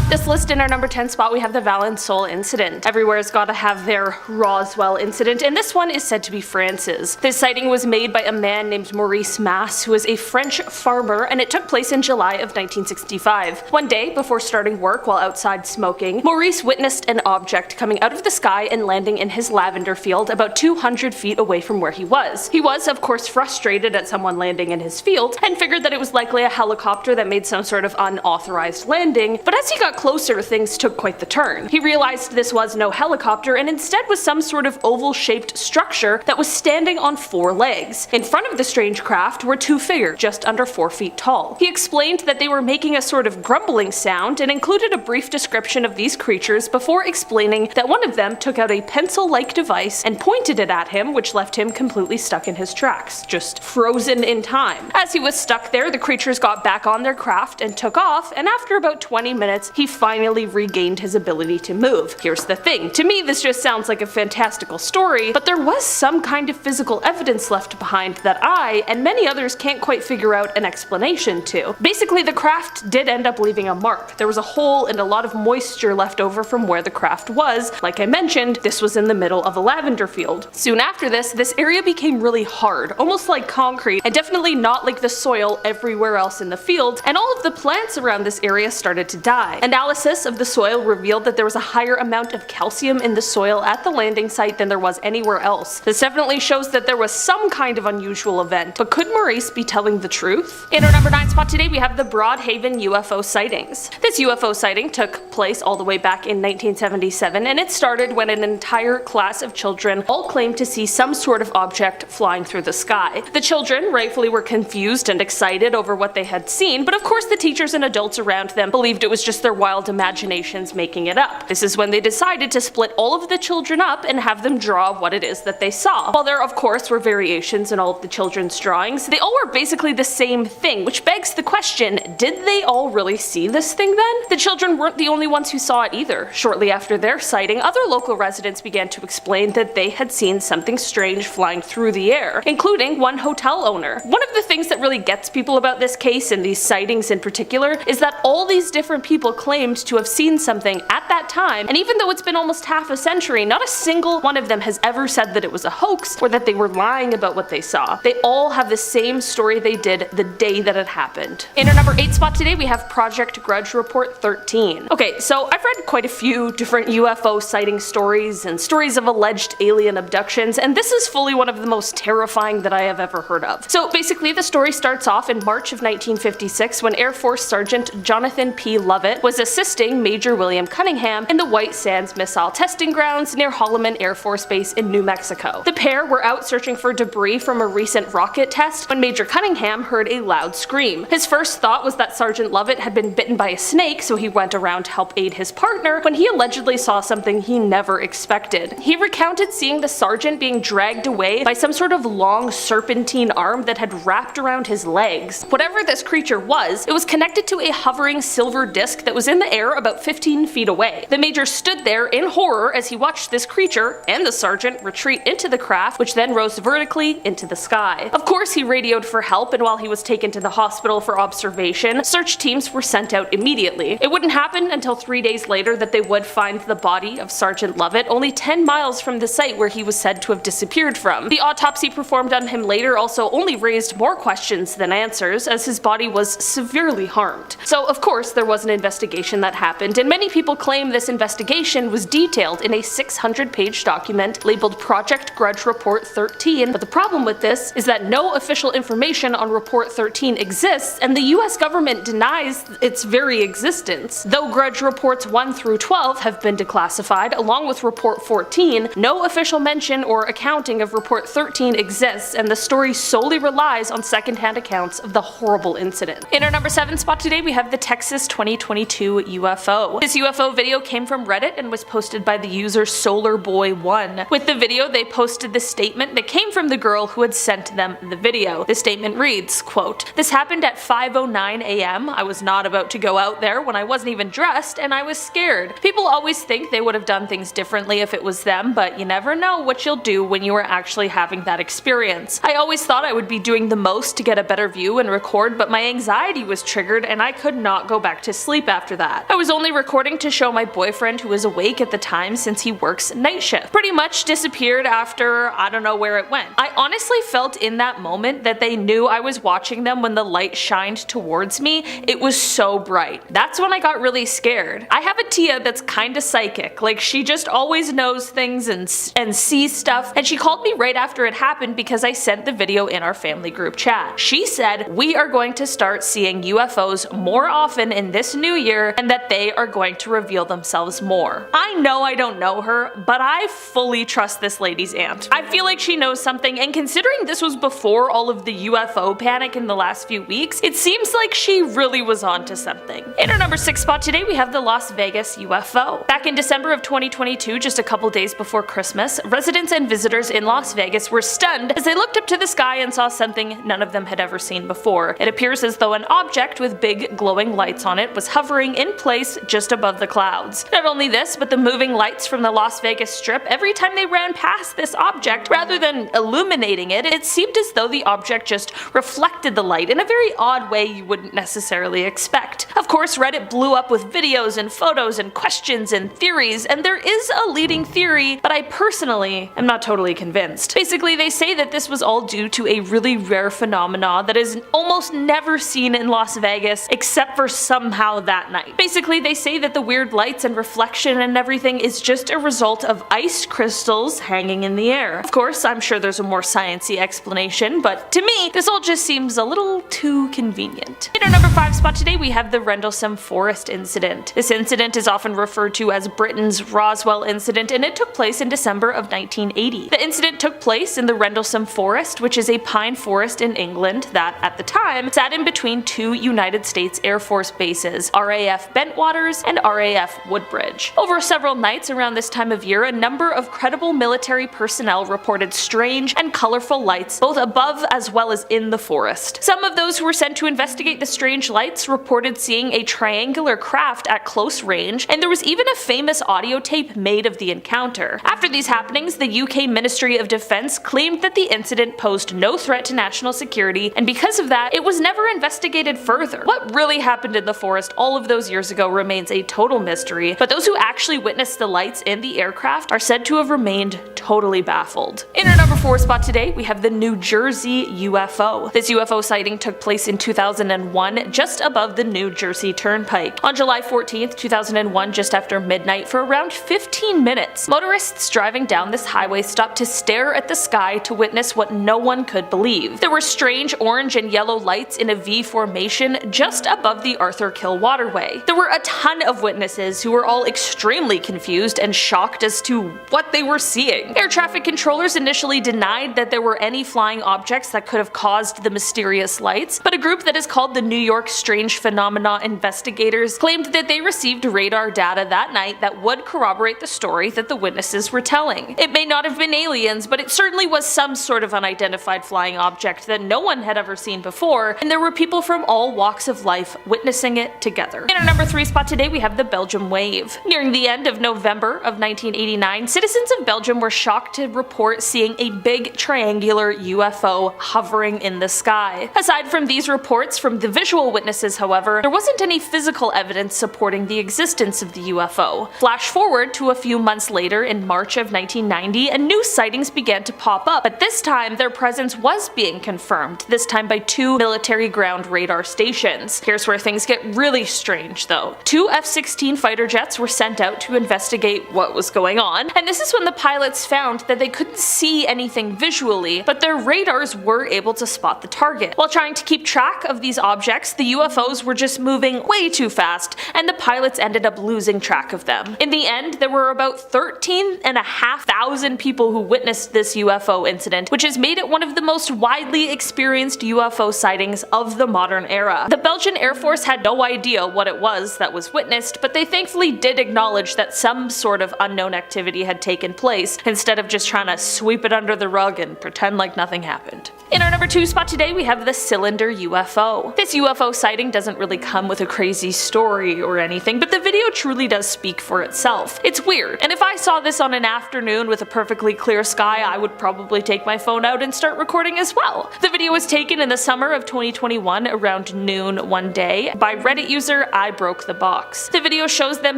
off this list, in our number 10 spot, we have the Valençol incident. Everywhere's gotta have their Roswell incident, and this one is said to be France's. This sighting was made by a man named Maurice Masse, who is a French farmer, and it took place in July of 1965. One day, before starting work while outside smoking, Maurice witnessed an object coming out of the sky and landing in his lavender field about 200 feet away from where he was. He was, of course, frustrated at someone landing in his field, and figured that it was likely a helicopter that made some sort of unauthorized landing, but as he got closer, things took quite the turn. He realized this was no helicopter and instead was some sort of oval-shaped structure that was standing on 4 legs. In front of the strange craft were 2 figures, just under 4 feet tall. He explained that they were making a sort of grumbling sound and included a brief description of these creatures before explaining that one of them took out a pencil-like device and pointed it at him, which left him completely stuck in his tracks, just frozen in time. As he was stuck there, the creatures got back on their craft and took off, and after about 20 minutes, he finally regained his ability to move. Here's the thing, to me this just sounds like a fantastical story, but there was some kind of physical evidence left behind that I, and many others, can't quite figure out an explanation to. Basically, the craft did end up leaving a mark. There was a hole and a lot of moisture left over from where the craft was. Like I mentioned, this was in the middle of a lavender field. Soon after this area became really hard, almost like concrete, and definitely not like the soil everywhere else in the field, and all of the plants around this area started to die. Analysis of the soil revealed that there was a higher amount of calcium in the soil at the landing site than there was anywhere else. This definitely shows that there was some kind of unusual event, but could Maurice be telling the truth? In our number 9 spot today, we have the Broadhaven UFO sightings. This UFO sighting took place all the way back in 1977, and it started when an entire class of children all claimed to see some sort of object flying through the sky. The children rightfully were confused and excited over what they had seen, but of course the teachers and adults around them believed it was just their wild imaginations making it up. This is when they decided to split all of the children up and have them draw what it is that they saw. While there of course were variations in all of the children's drawings, they all were basically the same thing, which begs the question, did they all really see this thing then? The children weren't the only ones who saw it either. Shortly after their sighting, other local residents began to explain that they had seen something strange flying through the air, including one hotel owner. One of the things that really gets people about this case, and these sightings in particular, is that all these different people claimed to have seen something at that time, and even though it's been almost half a century, not a single one of them has ever said that it was a hoax or that they were lying about what they saw. They all have the same story they did the day that it happened. In our number 8 spot today, we have Project Grudge Report 13. Okay, so I've read quite a few different UFO sighting stories and stories of alleged alien abductions, and this is fully one of the most terrifying that I have ever heard of. So basically, the story starts off in March of 1956 when Air Force Sergeant Jonathan P. Lovett was assisting Major William Cunningham in the White Sands Missile Testing Grounds near Holloman Air Force Base in New Mexico. The pair were out searching for debris from a recent rocket test when Major Cunningham heard a loud scream. His first thought was that Sergeant Lovett had been bitten by a snake, so he went around to help aid his partner when he allegedly saw something he never expected. He recounted seeing the sergeant being dragged away by some sort of long serpentine arm that had wrapped around his legs. Whatever this creature was, it was connected to a hovering silver disc that was in the air about 15 feet away. The major stood there in horror as he watched this creature and the sergeant retreat into the craft, which then rose vertically into the sky. Of course, he radioed for help, and while he was taken to the hospital for observation, search teams were sent out immediately. It wouldn't happen until 3 days later that they would find the body of Sergeant Lovett only 10 miles from the site where he was said to have disappeared from. The autopsy performed on him later also only raised more questions than answers, as his body was severely harmed. So of course there was an investigation that happened, and many people claim this investigation was detailed in a 600-page document labeled Project Grudge Report 13, but the problem with this is that no official information on Report 13 exists, and the US government denies its very existence. Though Grudge Reports 1 through 12 have been declassified, along with Report 14, no official mention or accounting of Report 13 exists, and the story solely relies on secondhand accounts of the horrible incident. In our number 7 spot today, we have the Texas 2022 UFO. This UFO video came from Reddit and was posted by the user SolarBoy1. With the video, they posted the statement that came from the girl who had sent them the video. The statement reads, quote, "This happened at 5:09 a.m. I was not about to go out there when I wasn't even dressed, and I was scared. People always think they would have done things differently if it was them, but you never know what you'll do when you are actually having that experience. I always thought I would be doing the most to get a better view and record, but my anxiety was triggered and I could not go back to sleep after after that. I was only recording to show my boyfriend, who was awake at the time since he works night shift. Pretty much disappeared after I don't know where it went. I honestly felt in that moment that they knew I was watching them when the light shined towards me. It was so bright. That's when I got really scared. I have a Tia that's kinda psychic. Like, she just always knows things and sees stuff, and she called me right after it happened because I sent the video in our family group chat. She said, "We are going to start seeing UFOs more often in this new year and that they are going to reveal themselves more." I know I don't know her, but I fully trust this lady's aunt. I feel like she knows something, and considering this was before all of the UFO panic in the last few weeks, it seems like she really was onto something. In our number 6 spot today, we have the Las Vegas UFO. Back in December of 2022, just a couple days before Christmas, residents and visitors in Las Vegas were stunned as they looked up to the sky and saw something none of them had ever seen before. It appears as though an object with big glowing lights on it was hovering in place just above the clouds. Not only this, but the moving lights from the Las Vegas Strip, every time they ran past this object, rather than illuminating it, it seemed as though the object just reflected the light in a very odd way you wouldn't necessarily expect. Of course, Reddit blew up with videos and photos and questions and theories, and there is a leading theory, but I personally am not totally convinced. Basically, they say that this was all due to a really rare phenomena that is almost never seen in Las Vegas except for somehow that night. Basically, they say that the weird lights and reflection and everything is just a result of ice crystals hanging in the air. Of course, I'm sure there's a more sciencey explanation, but to me, this all just seems a little too convenient. In our number 5 spot today, we have the Rendlesham Forest incident. This incident is often referred to as Britain's Roswell incident, and it took place in December of 1980. The incident took place in the Rendlesham Forest, which is a pine forest in England that, at the time, sat in between two United States Air Force bases, RAF Bentwaters and RAF Woodbridge. Over several nights around this time of year, a number of credible military personnel reported strange and colorful lights both above as well as in the forest. Some of those who were sent to investigate the strange lights reported seeing a triangular craft at close range, and there was even a famous audio tape made of the encounter. After these happenings, the UK Ministry of Defence claimed that the incident posed no threat to national security, and because of that, it was never investigated further. What really happened in the forest all of those years ago remains a total mystery, but those who actually witnessed the lights in the aircraft are said to have remained totally baffled. In our number 4 spot today, we have the New Jersey UFO. This UFO sighting took place in 2001 just above the New Jersey Turnpike. On July 14th, 2001, just after midnight, for around 15 minutes, motorists driving down this highway stopped to stare at the sky to witness what no one could believe. There were strange orange and yellow lights in a V formation just above the Arthur Kill waterway. There were a ton of witnesses who were all extremely confused and shocked as to what they were seeing. Air traffic controllers initially denied that there were any flying objects that could have caused the mysterious lights, but a group that is called the New York Strange Phenomena Investigators claimed that they received radar data that night that would corroborate the story that the witnesses were telling. It may not have been aliens, but it certainly was some sort of unidentified flying object that no one had ever seen before, and there were people from all walks of life witnessing it together. In our number 3 spot today, we have the Belgium wave. Nearing the end of November of 1989, citizens of Belgium were shocked to report seeing a big triangular UFO hovering in the sky. Aside from these reports from the visual witnesses, however, there wasn't any physical evidence supporting the existence of the UFO. Flash forward to a few months later in March of 1990, and new sightings began to pop up, but this time their presence was being confirmed, this time by 2 military ground radar stations. Here's where things get really strange though. 2 F-16 fighter jets were sent out to investigate what was going on, and this is when the pilots found that they couldn't see anything visually, but their radars were able to spot the target. While trying to keep track of these objects, the UFOs were just moving way too fast, and the pilots ended up losing track of them. In the end, there were about 13,500 people who witnessed this UFO incident, which has made it one of the most widely experienced UFO sightings of the modern era. The Belgian Air Force had no idea what it was that was witnessed, but they thankfully did acknowledge that some sort of unknown activity had taken place, instead of just trying to sweep it under the rug and pretend like nothing happened. In our number 2 spot today, we have the cylinder UFO. This UFO sighting doesn't really come with a crazy story or anything, but the video truly does speak for itself. It's weird, and if I saw this on an afternoon with a perfectly clear sky, I would probably take my phone out and start recording as well. The video was taken in the summer of 2021 around noon one day by Reddit user sky broke the box. The video shows them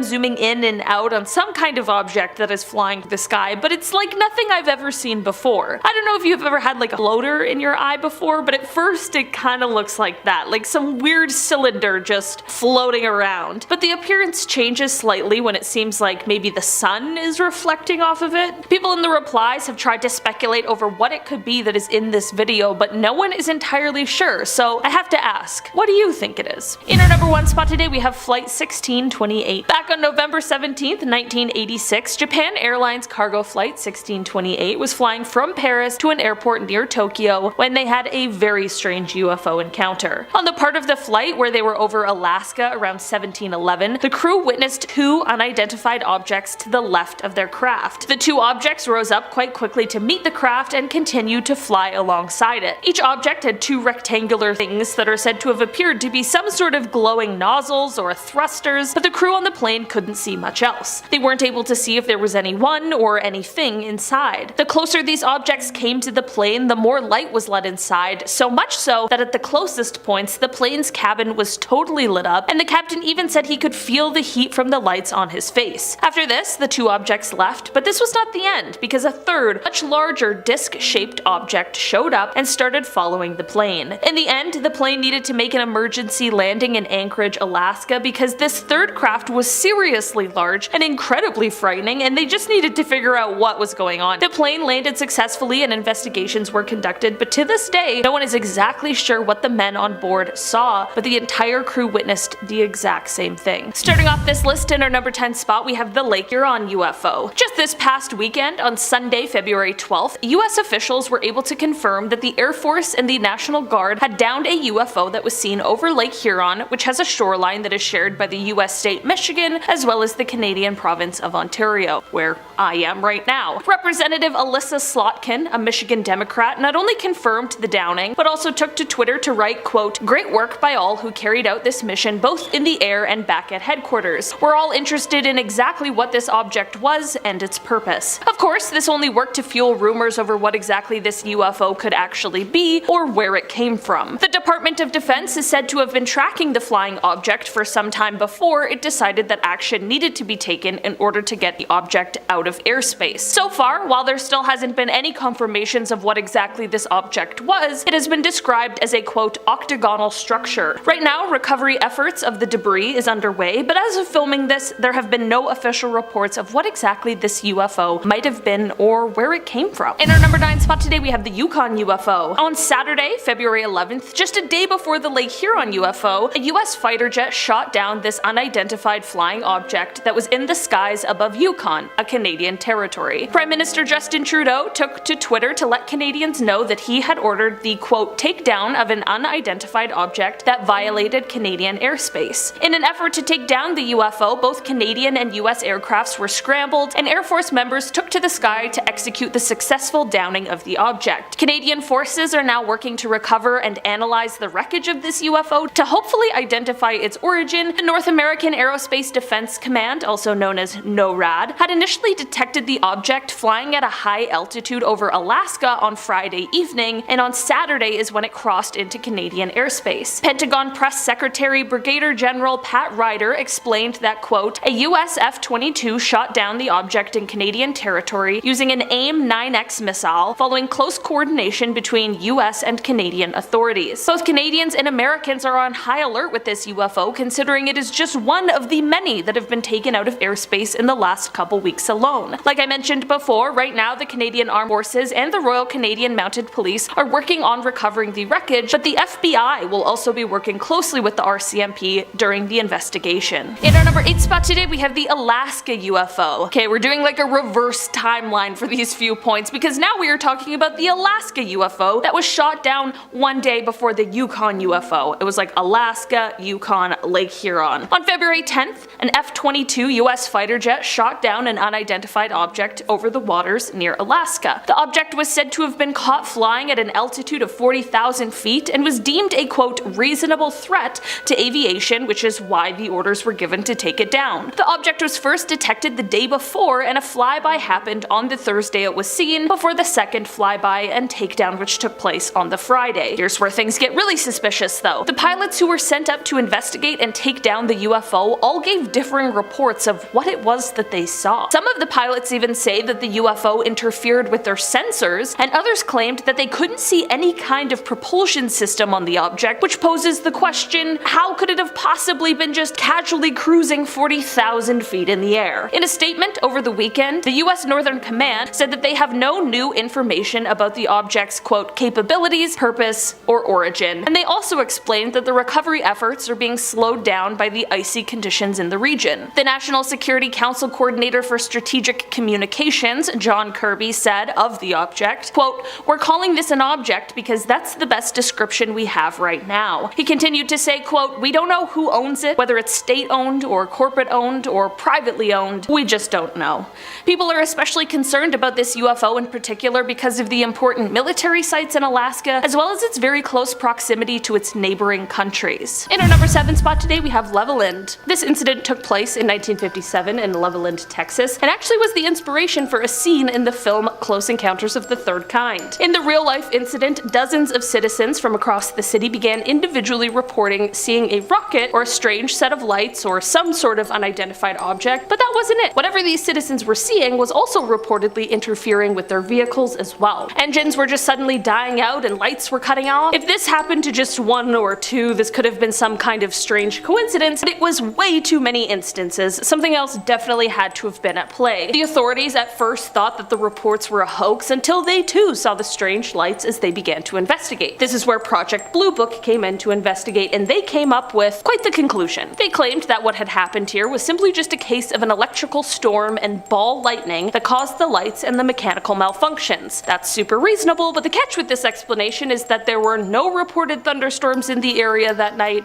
zooming in and out on some kind of object that is flying through the sky, but it's like nothing I've ever seen before. I don't know if you've ever had like a floater in your eye before, but at first it kind of looks like that, like some weird cylinder just floating around. But the appearance changes slightly when it seems like maybe the sun is reflecting off of it. People in the replies have tried to speculate over what it could be that is in this video, but no one is entirely sure, so I have to ask, what do you think it is? In our number 1 spot today we have Flight 1628. Back on November 17th, 1986, Japan Airlines cargo flight 1628 was flying from Paris to an airport near Tokyo when they had a very strange UFO encounter. On the part of the flight where they were over Alaska around 1711, the crew witnessed 2 unidentified objects to the left of their craft. The 2 objects rose up quite quickly to meet the craft and continued to fly alongside it. Each object had 2 rectangular things that are said to have appeared to be some sort of glowing nozzles or thrusters, but the crew on the plane couldn't see much else. They weren't able to see if there was anyone or anything inside. The closer these objects came to the plane, the more light was let inside, so much so that at the closest points the plane's cabin was totally lit up, and the captain even said he could feel the heat from the lights on his face. After this, the 2 objects left, but this was not the end, because a third, much larger disc-shaped object showed up and started following the plane. In the end, the plane needed to make an emergency landing in Anchorage, Alaska, because this third craft was seriously large and incredibly frightening, and they just needed to figure out what was going on. The plane landed successfully and investigations were conducted, but to this day, no one is exactly sure what the men on board saw, but the entire crew witnessed the exact same thing. Starting off this list in our number 10 spot, we have the Lake Huron UFO. Just this past weekend, on Sunday, February 12th, US officials were able to confirm that the Air Force and the National Guard had downed a UFO that was seen over Lake Huron, which has a shoreline that is shared by the US state Michigan as well as the Canadian province of Ontario, where I am right now. Representative Alyssa Slotkin, a Michigan Democrat, not only confirmed the downing, but also took to Twitter to write, quote, "Great work by all who carried out this mission both in the air and back at headquarters. We're all interested in exactly what this object was and its purpose." Of course, this only worked to fuel rumors over what exactly this UFO could actually be or where it came from. The Department of Defense is said to have been tracking the flying object for some time before it decided that action needed to be taken in order to get the object out of airspace. So far, while there still hasn't been any confirmations of what exactly this object was, it has been described as a, quote, octagonal structure. Right now, recovery efforts of the debris is underway, but as of filming this, there have been no official reports of what exactly this UFO might have been or where it came from. In our number 9 spot today, we have the Yukon UFO. On Saturday, February 11th, just a day before the Lake Huron UFO, a US fighter jet shot down this unidentified flying object that was in the skies above Yukon, a Canadian territory. Prime Minister Justin Trudeau took to Twitter to let Canadians know that he had ordered the, quote, takedown of an unidentified object that violated Canadian airspace. In an effort to take down the UFO, both Canadian and US aircrafts were scrambled, and Air Force members took to the sky to execute the successful downing of the object. Canadian forces are now working to recover and analyze the wreckage of this UFO to hopefully identify its origin. The North American Aerospace Defense Command, also known as NORAD, had initially detected the object flying at a high altitude over Alaska on Friday evening, and on Saturday is when it crossed into Canadian airspace. Pentagon Press Secretary Brigadier General Pat Ryder explained that, quote, a US F-22 shot down the object in Canadian territory using an AIM-9X missile following close coordination between US and Canadian authorities. Both Canadians and Americans are on high alert with this UFO, considering it is just one of the many that have been taken out of airspace in the last couple weeks alone. Like I mentioned before, right now the Canadian Armed Forces and the Royal Canadian Mounted Police are working on recovering the wreckage, but the FBI will also be working closely with the RCMP during the investigation. In our number 8 spot today, we have the Alaska UFO. Okay, we're doing like a reverse timeline for these few points because now we are talking about the Alaska UFO that was shot down one day before the Yukon UFO. It was like Alaska, Yukon, Lake Huron. On February 10th, an F-22 US fighter jet shot down an unidentified unidentified object over the waters near Alaska. The object was said to have been caught flying at an altitude of 40,000 feet and was deemed a quote reasonable threat to aviation, which is why the orders were given to take it down. The object was first detected the day before, and a flyby happened on the Thursday it was seen, before the second flyby and takedown which took place on the Friday. Here's where things get really suspicious though. The pilots who were sent up to investigate and take down the UFO all gave differing reports of what it was that they saw. Some of the pilots even say that the UFO interfered with their sensors, and others claimed that they couldn't see any kind of propulsion system on the object, which poses the question, how could it have possibly been just casually cruising 40,000 feet in the air? In a statement over the weekend, the US Northern Command said that they have no new information about the object's quote capabilities, purpose, or origin, and they also explained that the recovery efforts are being slowed down by the icy conditions in the region. The National Security Council Coordinator for Strategic Communications, John Kirby, said of the object, quote, "We're calling this an object because that's the best description we have right now." He continued to say, quote, "We don't know who owns it, whether it's state-owned or corporate-owned or privately owned, we just don't know." People are especially concerned about this UFO in particular because of the important military sites in Alaska, as well as its very close proximity to its neighboring countries. In our number 7 spot today we have Levelland. This incident took place in 1957 in Levelland, Texas, and actually was the inspiration for a scene in the film Close Encounters of the Third Kind. In the real-life incident, dozens of citizens from across the city began individually reporting seeing a rocket or a strange set of lights or some sort of unidentified object, but that wasn't it. Whatever these citizens were seeing was also reportedly interfering with their vehicles as well. Engines were just suddenly dying out and lights were cutting off. If this happened to just one or two, this could have been some kind of strange coincidence, but it was way too many instances. Something else definitely had to have been at play. The authorities at first thought that the reports were a hoax until they too saw the strange lights as they began to investigate. This is where Project Blue Book came in to investigate, and they came up with quite the conclusion. They claimed that what had happened here was simply just a case of an electrical storm and ball lightning that caused the lights and the mechanical malfunctions. That's super reasonable, but the catch with this explanation is that there were no reported thunderstorms in the area that night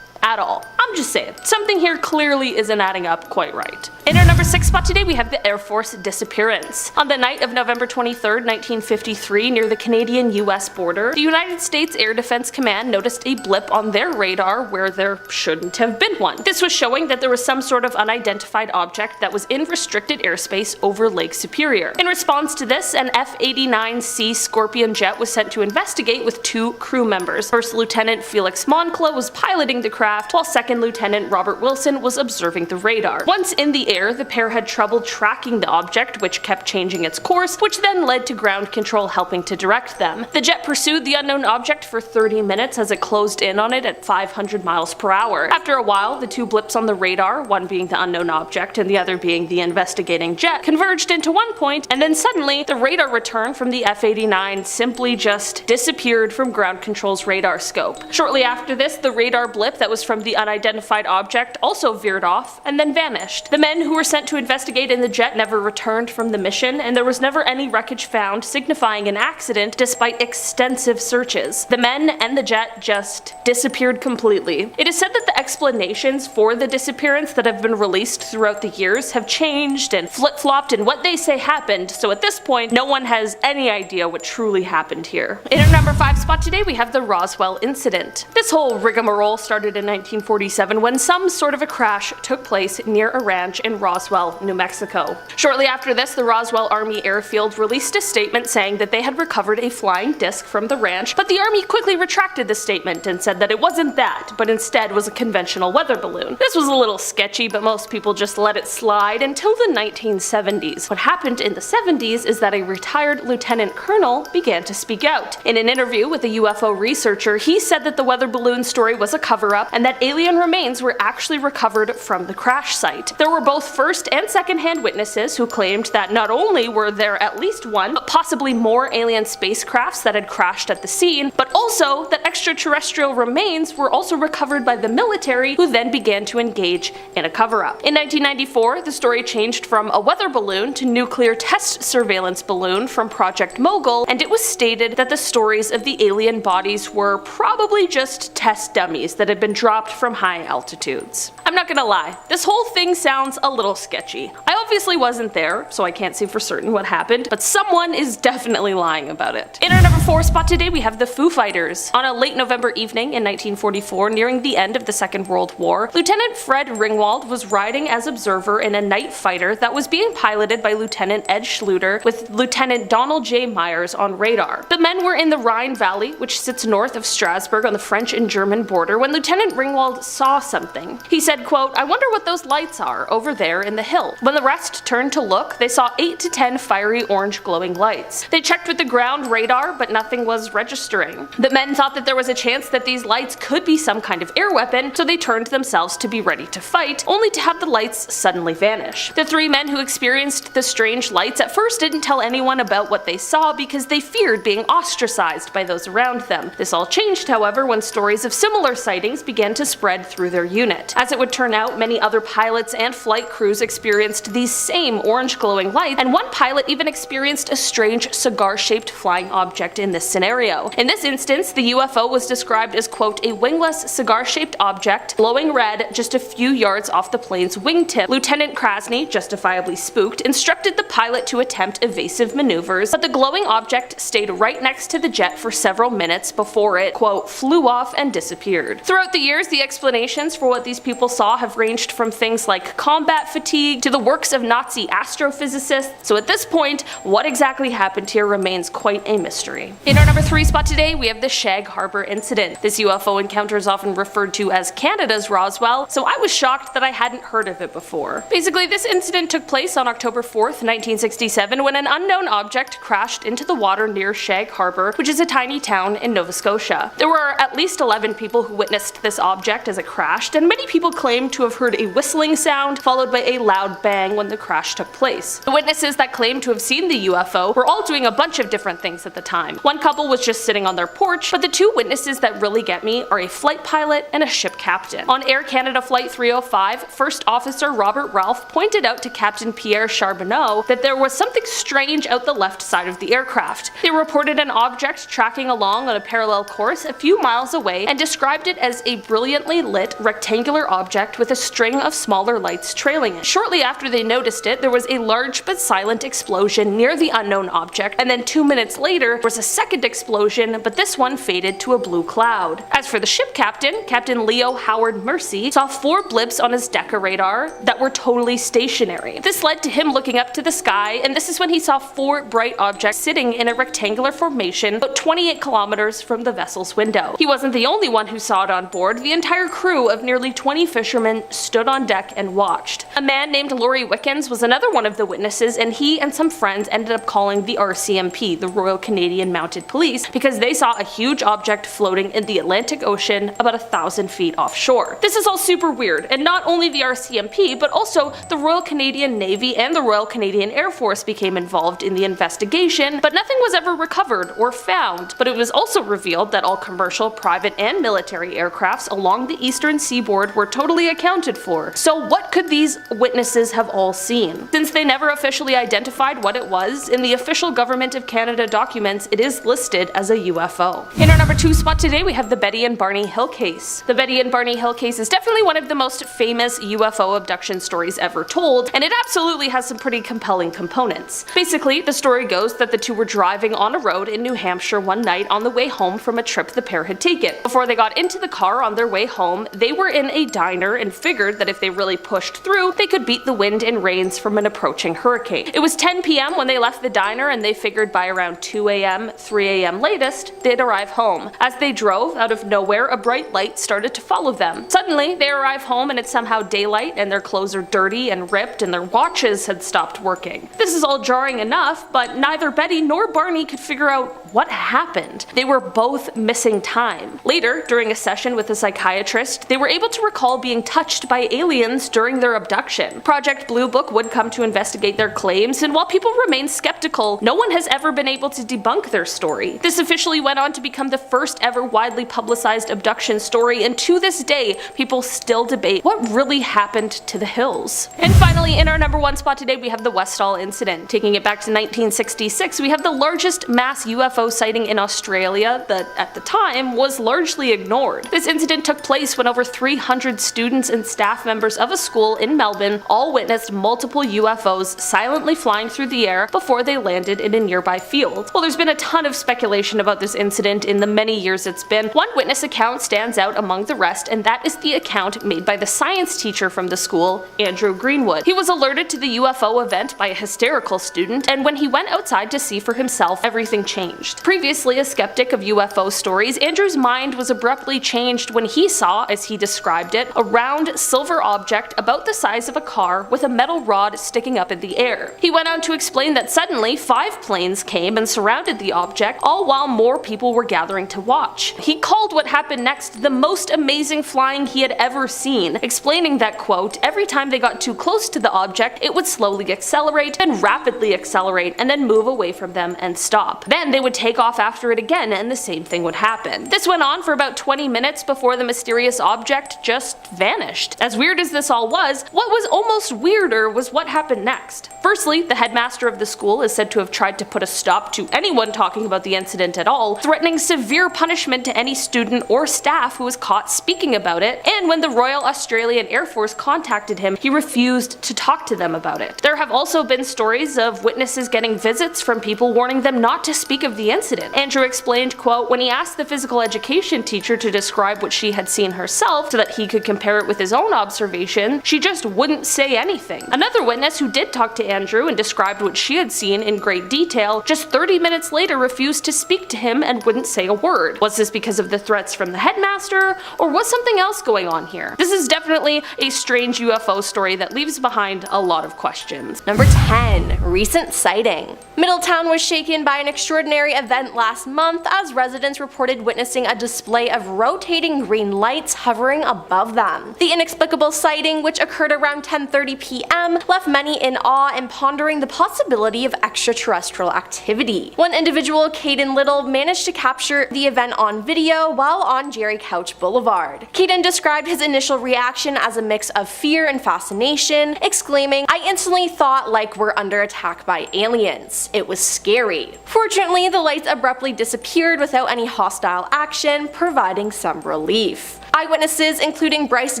at all. I'm just saying, something here clearly isn't adding up quite right. In our number 6 spot today we have the Air Force disappearance. On the night of November 23rd, 1953, near the Canadian-US border, the United States Air Defense Command noticed a blip on their radar where there shouldn't have been one. This was showing that there was some sort of unidentified object that was in restricted airspace over Lake Superior. In response to this, an F-89C Scorpion jet was sent to investigate with 2 crew members. First Lieutenant Felix Moncla was piloting the craft, while Second Lieutenant Robert Wilson was observing the radar. Once in the air, the pair had trouble tracking the object, which kept changing its course, which then led to ground control helping to direct them. The jet pursued the unknown object for 30 minutes as it closed in on it at 500 miles per hour. After a while, the 2 blips on the radar, one being the unknown object and the other being the investigating jet, converged into one point, and then suddenly the radar return from the F-89 simply just disappeared from ground control's radar scope. Shortly after this, the radar blip that was from the unidentified object also veered off and then vanished. The men who were sent to investigate in the jet never returned from the mission, and there was never any wreckage found signifying an accident despite extensive searches. The men and the jet just disappeared completely. It is said that the explanations for the disappearance that have been released throughout the years have changed and flip-flopped in what they say happened, so at this point no one has any idea what truly happened here. In our number 5 spot today we have the Roswell incident. This whole rigmarole started in 1947 when some sort of a crash took place near a ranch in Roswell, New Mexico. Shortly after this, the Roswell Army Airfield released a statement saying that they had recovered a flying disc from the ranch, but the Army quickly retracted the statement and said that it wasn't that, but instead was a conventional weather balloon. This was a little sketchy, but most people just let it slide until the 1970s. What happened in the 70s is that a retired lieutenant colonel began to speak out. In an interview with a UFO researcher, he said that the weather balloon story was a cover-up and that alien remains were actually recovered from the crash site. There were both first and second-hand witnesses who claimed that not only were there at least one, but possibly more alien spacecrafts that had crashed at the scene, but also that extraterrestrial remains were also recovered by the military, who then began to engage in a cover-up. In 1994, the story changed from a weather balloon to nuclear test surveillance balloon from Project Mogul, and it was stated that the stories of the alien bodies were probably just test dummies that had been dropped from high high altitudes. I'm not gonna lie, this whole thing sounds a little sketchy. I obviously wasn't there, so I can't say for certain what happened, but someone is definitely lying about it. In our number 4 spot today, we have the Foo Fighters. On a late November evening in 1944, nearing the end of the Second World War, Lieutenant Fred Ringwald was riding as observer in a night fighter that was being piloted by Lieutenant Ed Schluter with Lieutenant Donald J. Myers on radar. The men were in the Rhine Valley, which sits north of Strasbourg on the French and German border, when Lieutenant Ringwald saw something. He said, quote, "I wonder what those lights are over there in the hill." When the rest turned to look, they saw 8 to 10 fiery orange glowing lights. They checked with the ground radar, but nothing was registering. The men thought that there was a chance that these lights could be some kind of air weapon, so they turned themselves to be ready to fight, only to have the lights suddenly vanish. The 3 men who experienced the strange lights at first didn't tell anyone about what they saw because they feared being ostracized by those around them. This all changed, however, when stories of similar sightings began to spread through their unit. As it would turn out, many other pilots and flight crews experienced these same orange glowing lights, and one pilot even experienced a strange cigar-shaped flying object in this scenario. In this instance, the UFO was described as, quote, "a wingless cigar-shaped object glowing red just a few yards off the plane's wingtip." Lieutenant Krasny, justifiably spooked, instructed the pilot to attempt evasive maneuvers, but the glowing object stayed right next to the jet for several minutes before it, quote, "flew off and disappeared." Throughout the years, the explanations for what these people saw have ranged from things like combat fatigue to the works of Nazi astrophysicists, so at this point, what exactly happened here remains quite a mystery. In our number 3 spot today, we have the Shag Harbor incident. This UFO encounter is often referred to as Canada's Roswell, so I was shocked that I hadn't heard of it before. Basically, this incident took place on October 4th, 1967, when an unknown object crashed into the water near Shag Harbor, which is a tiny town in Nova Scotia. There were at least 11 people who witnessed this object as it crashed, and many people claimed to have heard a whistling sound followed by a loud bang when the crash took place. The witnesses that claimed to have seen the UFO were all doing a bunch of different things at the time. One couple was just sitting on their porch, but the 2 witnesses that really get me are a flight pilot and a ship captain. On Air Canada Flight 305, First Officer Robert Ralph pointed out to Captain Pierre Charbonneau that there was something strange out the left side of the aircraft. They reported an object tracking along on a parallel course a few miles away and described it as a brilliantly lit rectangular object with a string of smaller lights trailing it. Shortly after they noticed it, there was a large but silent explosion near the unknown object, and then 2 minutes later there was a second explosion, but this one faded to a blue cloud. As for the ship captain, Captain Leo Howard Mercy saw 4 blips on his Decca radar that were totally stationary. This led to him looking up to the sky, and this is when he saw 4 bright objects sitting in a rectangular formation about 28 kilometers from the vessel's window. He wasn't the only one who saw it on board. The entire crew of nearly 20 fishermen stood on deck and watched. A man named Laurie Wickens was another one of the witnesses, and he and some friends ended up calling the RCMP, the Royal Canadian Mounted Police, because they saw a huge object floating in the Atlantic Ocean about 1,000 feet offshore. This is all super weird, and not only the RCMP, but also the Royal Canadian Navy and the Royal Canadian Air Force became involved in the investigation, but nothing was ever recovered or found. But it was also revealed that all commercial, private, and military aircrafts along the eastern seaboard were totally accounted for. So what could these witnesses have all seen? Since they never officially identified what it was, in the official Government of Canada documents it is listed as a UFO. In our number 2 spot today, we have the Betty and Barney Hill case. The Betty and Barney Hill case is definitely one of the most famous UFO abduction stories ever told, and it absolutely has some pretty compelling components. Basically, the story goes that the 2 were driving on a road in New Hampshire one night on the way home from a trip the pair had taken. Before they got into the car on their way home, they were in a diner and figured that if they really pushed through, they could beat the wind and rains from an approaching hurricane. It was 10 p.m. when they left the diner, and they figured by around 2 a.m., 3 a.m. latest, they'd arrive home. As they drove, out of nowhere, a bright light started to follow them. Suddenly, they arrive home and it's somehow daylight, and their clothes are dirty and ripped, and their watches had stopped working. This is all jarring enough, but neither Betty nor Barney could figure out what happened. They were both missing time. Later, during a session with a psychiatrist, they were able to recall being touched by aliens during their abduction. Project Blue Book would come to investigate their claims, and while people remain skeptical, no one has ever been able to debunk their story. This officially went on to become the first ever widely publicized abduction story, and to this day, people still debate what really happened to the Hills. And finally, in our number 1 spot today, we have the Westall incident. Taking it back to 1966, we have the largest mass UFO UFO sighting in Australia that, at the time, was largely ignored. This incident took place when over 300 students and staff members of a school in Melbourne all witnessed multiple UFOs silently flying through the air before they landed in a nearby field. While there's been a ton of speculation about this incident in the many years it's been, one witness account stands out among the rest, and that is the account made by the science teacher from the school, Andrew Greenwood. He was alerted to the UFO event by a hysterical student, and when he went outside to see for himself, everything changed. Previously a skeptic of UFO stories, Andrew's mind was abruptly changed when he saw, as he described it, a round silver object about the size of a car with a metal rod sticking up in the air. He went on to explain that suddenly 5 planes came and surrounded the object, all while more people were gathering to watch. He called what happened next the most amazing flying he had ever seen, explaining that, quote, every time they got too close to the object, it would slowly accelerate, then rapidly accelerate, and then move away from them and stop. Then they would take off after it again, and the same thing would happen. This went on for about 20 minutes before the mysterious object just vanished. As weird as this all was, what was almost weirder was what happened next. Firstly, the headmaster of the school is said to have tried to put a stop to anyone talking about the incident at all, threatening severe punishment to any student or staff who was caught speaking about it, and when the Royal Australian Air Force contacted him, he refused to talk to them about it. There have also been stories of witnesses getting visits from people warning them not to speak of the incident. Andrew explained, quote, when he asked the physical education teacher to describe what she had seen herself so that he could compare it with his own observation, she just wouldn't say anything. Another witness who did talk to Andrew and described what she had seen in great detail, just 30 minutes later refused to speak to him and wouldn't say a word. Was this because of the threats from the headmaster, or was something else going on here? This is definitely a strange UFO story that leaves behind a lot of questions. Number 10. Recent sighting. Middletown was shaken by an extraordinary event last month as residents reported witnessing a display of rotating green lights hovering above them. The inexplicable sighting, which occurred around 10:30 p.m., left many in awe and pondering the possibility of extraterrestrial activity. One individual, Caden Little, managed to capture the event on video while on Jerry Couch Boulevard. Caden described his initial reaction as a mix of fear and fascination, exclaiming, "I instantly thought like we're under attack by aliens. It was scary." Fortunately, the lights abruptly disappeared without any hostile action, providing some relief. Eyewitnesses, including Bryce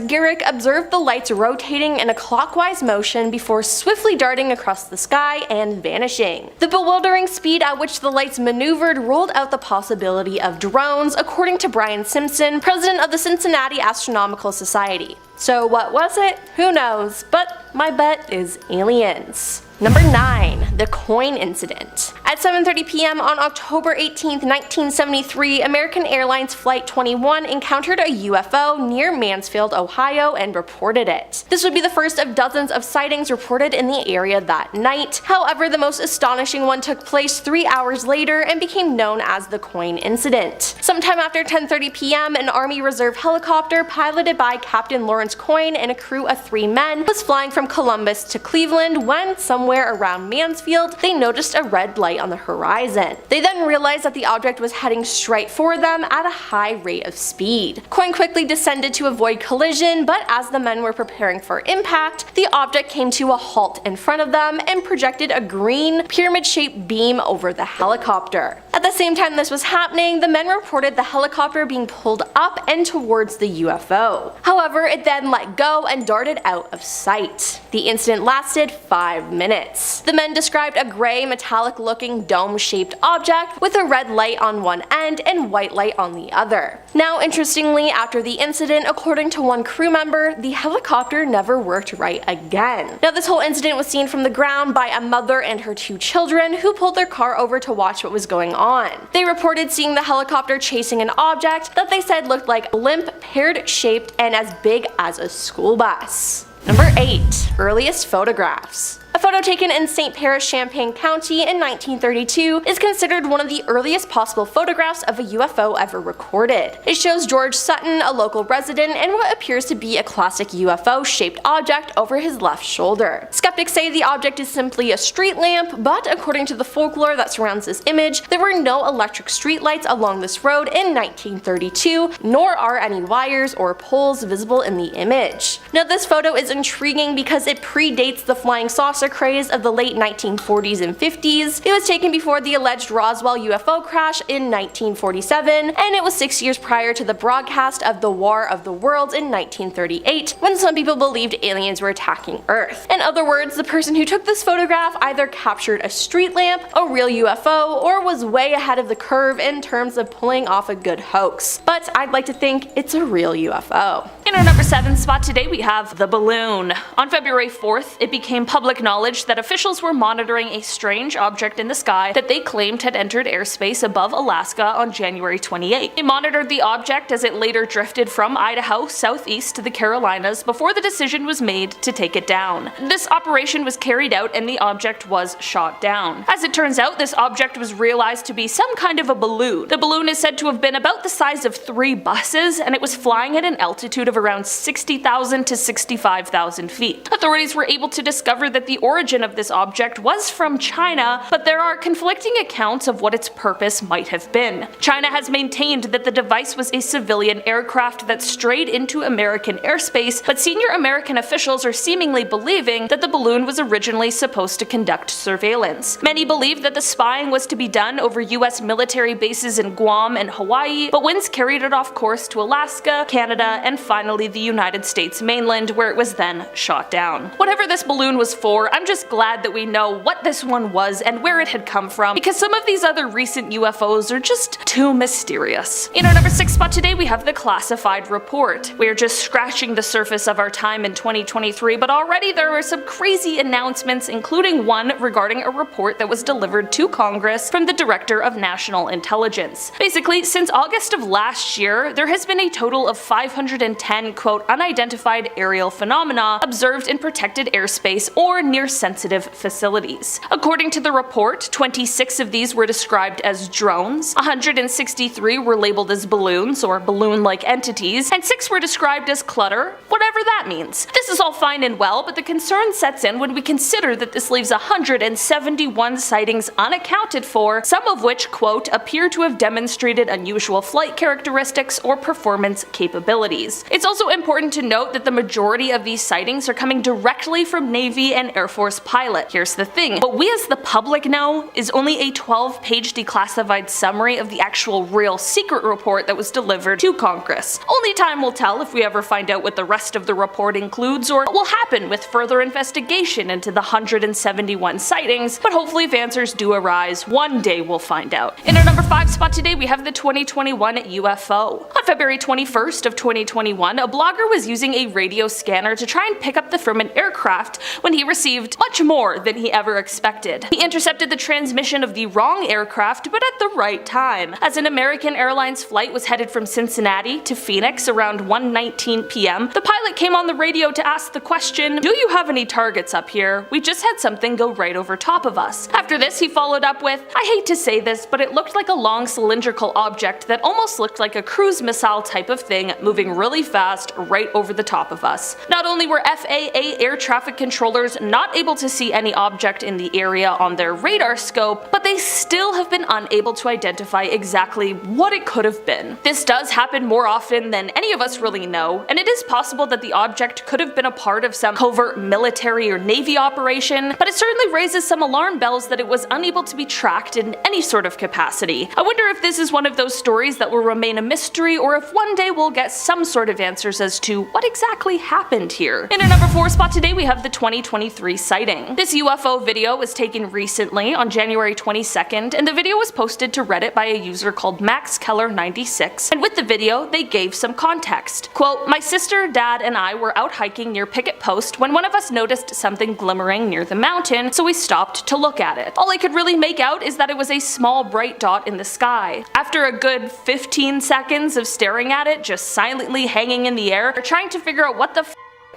Garrick, observed the lights rotating in a clockwise motion before swiftly darting across the sky and vanishing. The bewildering speed at which the lights maneuvered ruled out the possibility of drones, according to Brian Simpson, president of the Cincinnati Astronomical Society. So what was it? Who knows, but my bet is aliens. Number 9. The coin incident. At 7:30 p.m. on October 18, 1973, American Airlines Flight 21 encountered a UFO near Mansfield, Ohio, and reported it. This would be the first of dozens of sightings reported in the area that night. However, the most astonishing one took place 3 hours later and became known as the coin incident. Sometime after 10:30 p.m., an Army Reserve helicopter piloted by Captain Lawrence Coyne and a crew of 3 men was flying from Columbus to Cleveland when, somewhere around Mansfield, they noticed a red light on the horizon. They then realized that the object was heading straight for them at a high rate of speed. Coyne quickly descended to avoid collision, but as the men were preparing for impact, the object came to a halt in front of them and projected a green, pyramid-shaped beam over the helicopter. At the same time this was happening, the men reported the helicopter being pulled up and towards the UFO. However, it then let go and darted out of sight. The incident lasted 5 minutes. The men described a gray, metallic-looking dome-shaped object with a red light on one end and white light on the other. Now, interestingly, after the incident, according to one crew member, the helicopter never worked right again. Now, this whole incident was seen from the ground by a mother and her 2 children who pulled their car over to watch what was going on. They reported seeing the helicopter chasing an object that they said looked like blimp, pear-shaped, and as big as a school bus. Number 8. Earliest photographs. A photo taken in St. Paris, Champaign County in 1932 is considered one of the earliest possible photographs of a UFO ever recorded. It shows George Sutton, a local resident, and what appears to be a classic UFO-shaped object over his left shoulder. Skeptics say the object is simply a street lamp, but according to the folklore that surrounds this image, there were no electric streetlights along this road in 1932, nor are any wires or poles visible in the image. Now, this photo is intriguing because it predates the flying saucer craze of the late 1940s and 50s. It was taken before the alleged Roswell UFO crash in 1947, and it was 6 years prior to the broadcast of the War of the Worlds in 1938, when some people believed aliens were attacking Earth. In other words, the person who took this photograph either captured a street lamp, a real UFO, or was way ahead of the curve in terms of pulling off a good hoax. But I'd like to think it's a real UFO. In our number 7 spot today we have the balloon. On February 4th, it became public knowledge that officials were monitoring a strange object in the sky that they claimed had entered airspace above Alaska on January 28. They monitored the object as it later drifted from Idaho southeast to the Carolinas before the decision was made to take it down. This operation was carried out and the object was shot down. As it turns out, this object was realized to be some kind of a balloon. The balloon is said to have been about the size of 3 buses, and it was flying at an altitude of around 60,000 to 65,000 feet. Authorities were able to discover that the origin of this object was from China, but there are conflicting accounts of what its purpose might have been. China has maintained that the device was a civilian aircraft that strayed into American airspace, but senior American officials are seemingly believing that the balloon was originally supposed to conduct surveillance. Many believe that the spying was to be done over US military bases in Guam and Hawaii, but winds carried it off course to Alaska, Canada, and finally the United States mainland, where it was then shot down. Whatever this balloon was for, I'm just glad that we know what this one was and where it had come from, because some of these other recent UFOs are just too mysterious. In our number 6 spot today we have the classified report. We are just scratching the surface of our time in 2023, but already there were some crazy announcements, including one regarding a report that was delivered to Congress from the Director of National Intelligence. Basically, since August of last year, there has been a total of 510 quote unidentified aerial phenomena observed in protected airspace or near sensitive facilities. According to the report, 26 of these were described as drones, 163 were labeled as balloons or balloon-like entities, and 6 were described as clutter, whatever that means. This is all fine and well, but the concern sets in when we consider that this leaves 171 sightings unaccounted for, some of which, quote, appear to have demonstrated unusual flight characteristics or performance capabilities. It's also important to note that the majority of these sightings are coming directly from Navy and Air Force pilots. Here's the thing, what we as the public know is only a 12-page declassified summary of the actual real secret report that was delivered to Congress. Only time will tell if we ever find out what the rest of the report includes or what will happen with further investigation into the 171 sightings, but hopefully if answers do arise, one day we'll find out. In our number 5 spot today we have the 2021 UFO. On February 21st of 2021, a blogger was using a radio scanner to try and pick up from an aircraft when he received much more than he ever expected. He intercepted the transmission of the wrong aircraft, but at the right time. As an American Airlines flight was headed from Cincinnati to Phoenix around 1:19 p.m., the pilot came on the radio to ask the question, "Do you have any targets up here? We just had something go right over top of us." After this, he followed up with, "I hate to say this, but it looked like a long cylindrical object that almost looked like a cruise missile type of thing moving really fast right over the top of us." Not only were FAA air traffic controllers not able to see any object in the area on their radar scope, but they still have been unable to identify exactly what it could have been. This does happen more often than any of us really know, and it is possible that the object could have been a part of some covert military or Navy operation, but it certainly raises some alarm bells that it was unable to be tracked in any sort of capacity. I wonder if this is one of those stories that will remain a mystery, or if one day we'll get some sort of answers as to what exactly happened here. In our number 4 spot today we have the 2023 sighting. This UFO video was taken recently on January 22nd, and the video was posted to Reddit by a user called MaxKeller96, and with the video they gave some context. Quote, "My sister, dad, and I were out hiking near Picket Post when one of us noticed something glimmering near the mountain, so we stopped to look at it. All I could really make out is that it was a small bright dot in the sky. After a good 15 seconds of staring at it, just silently hanging in the air, trying to figure out what the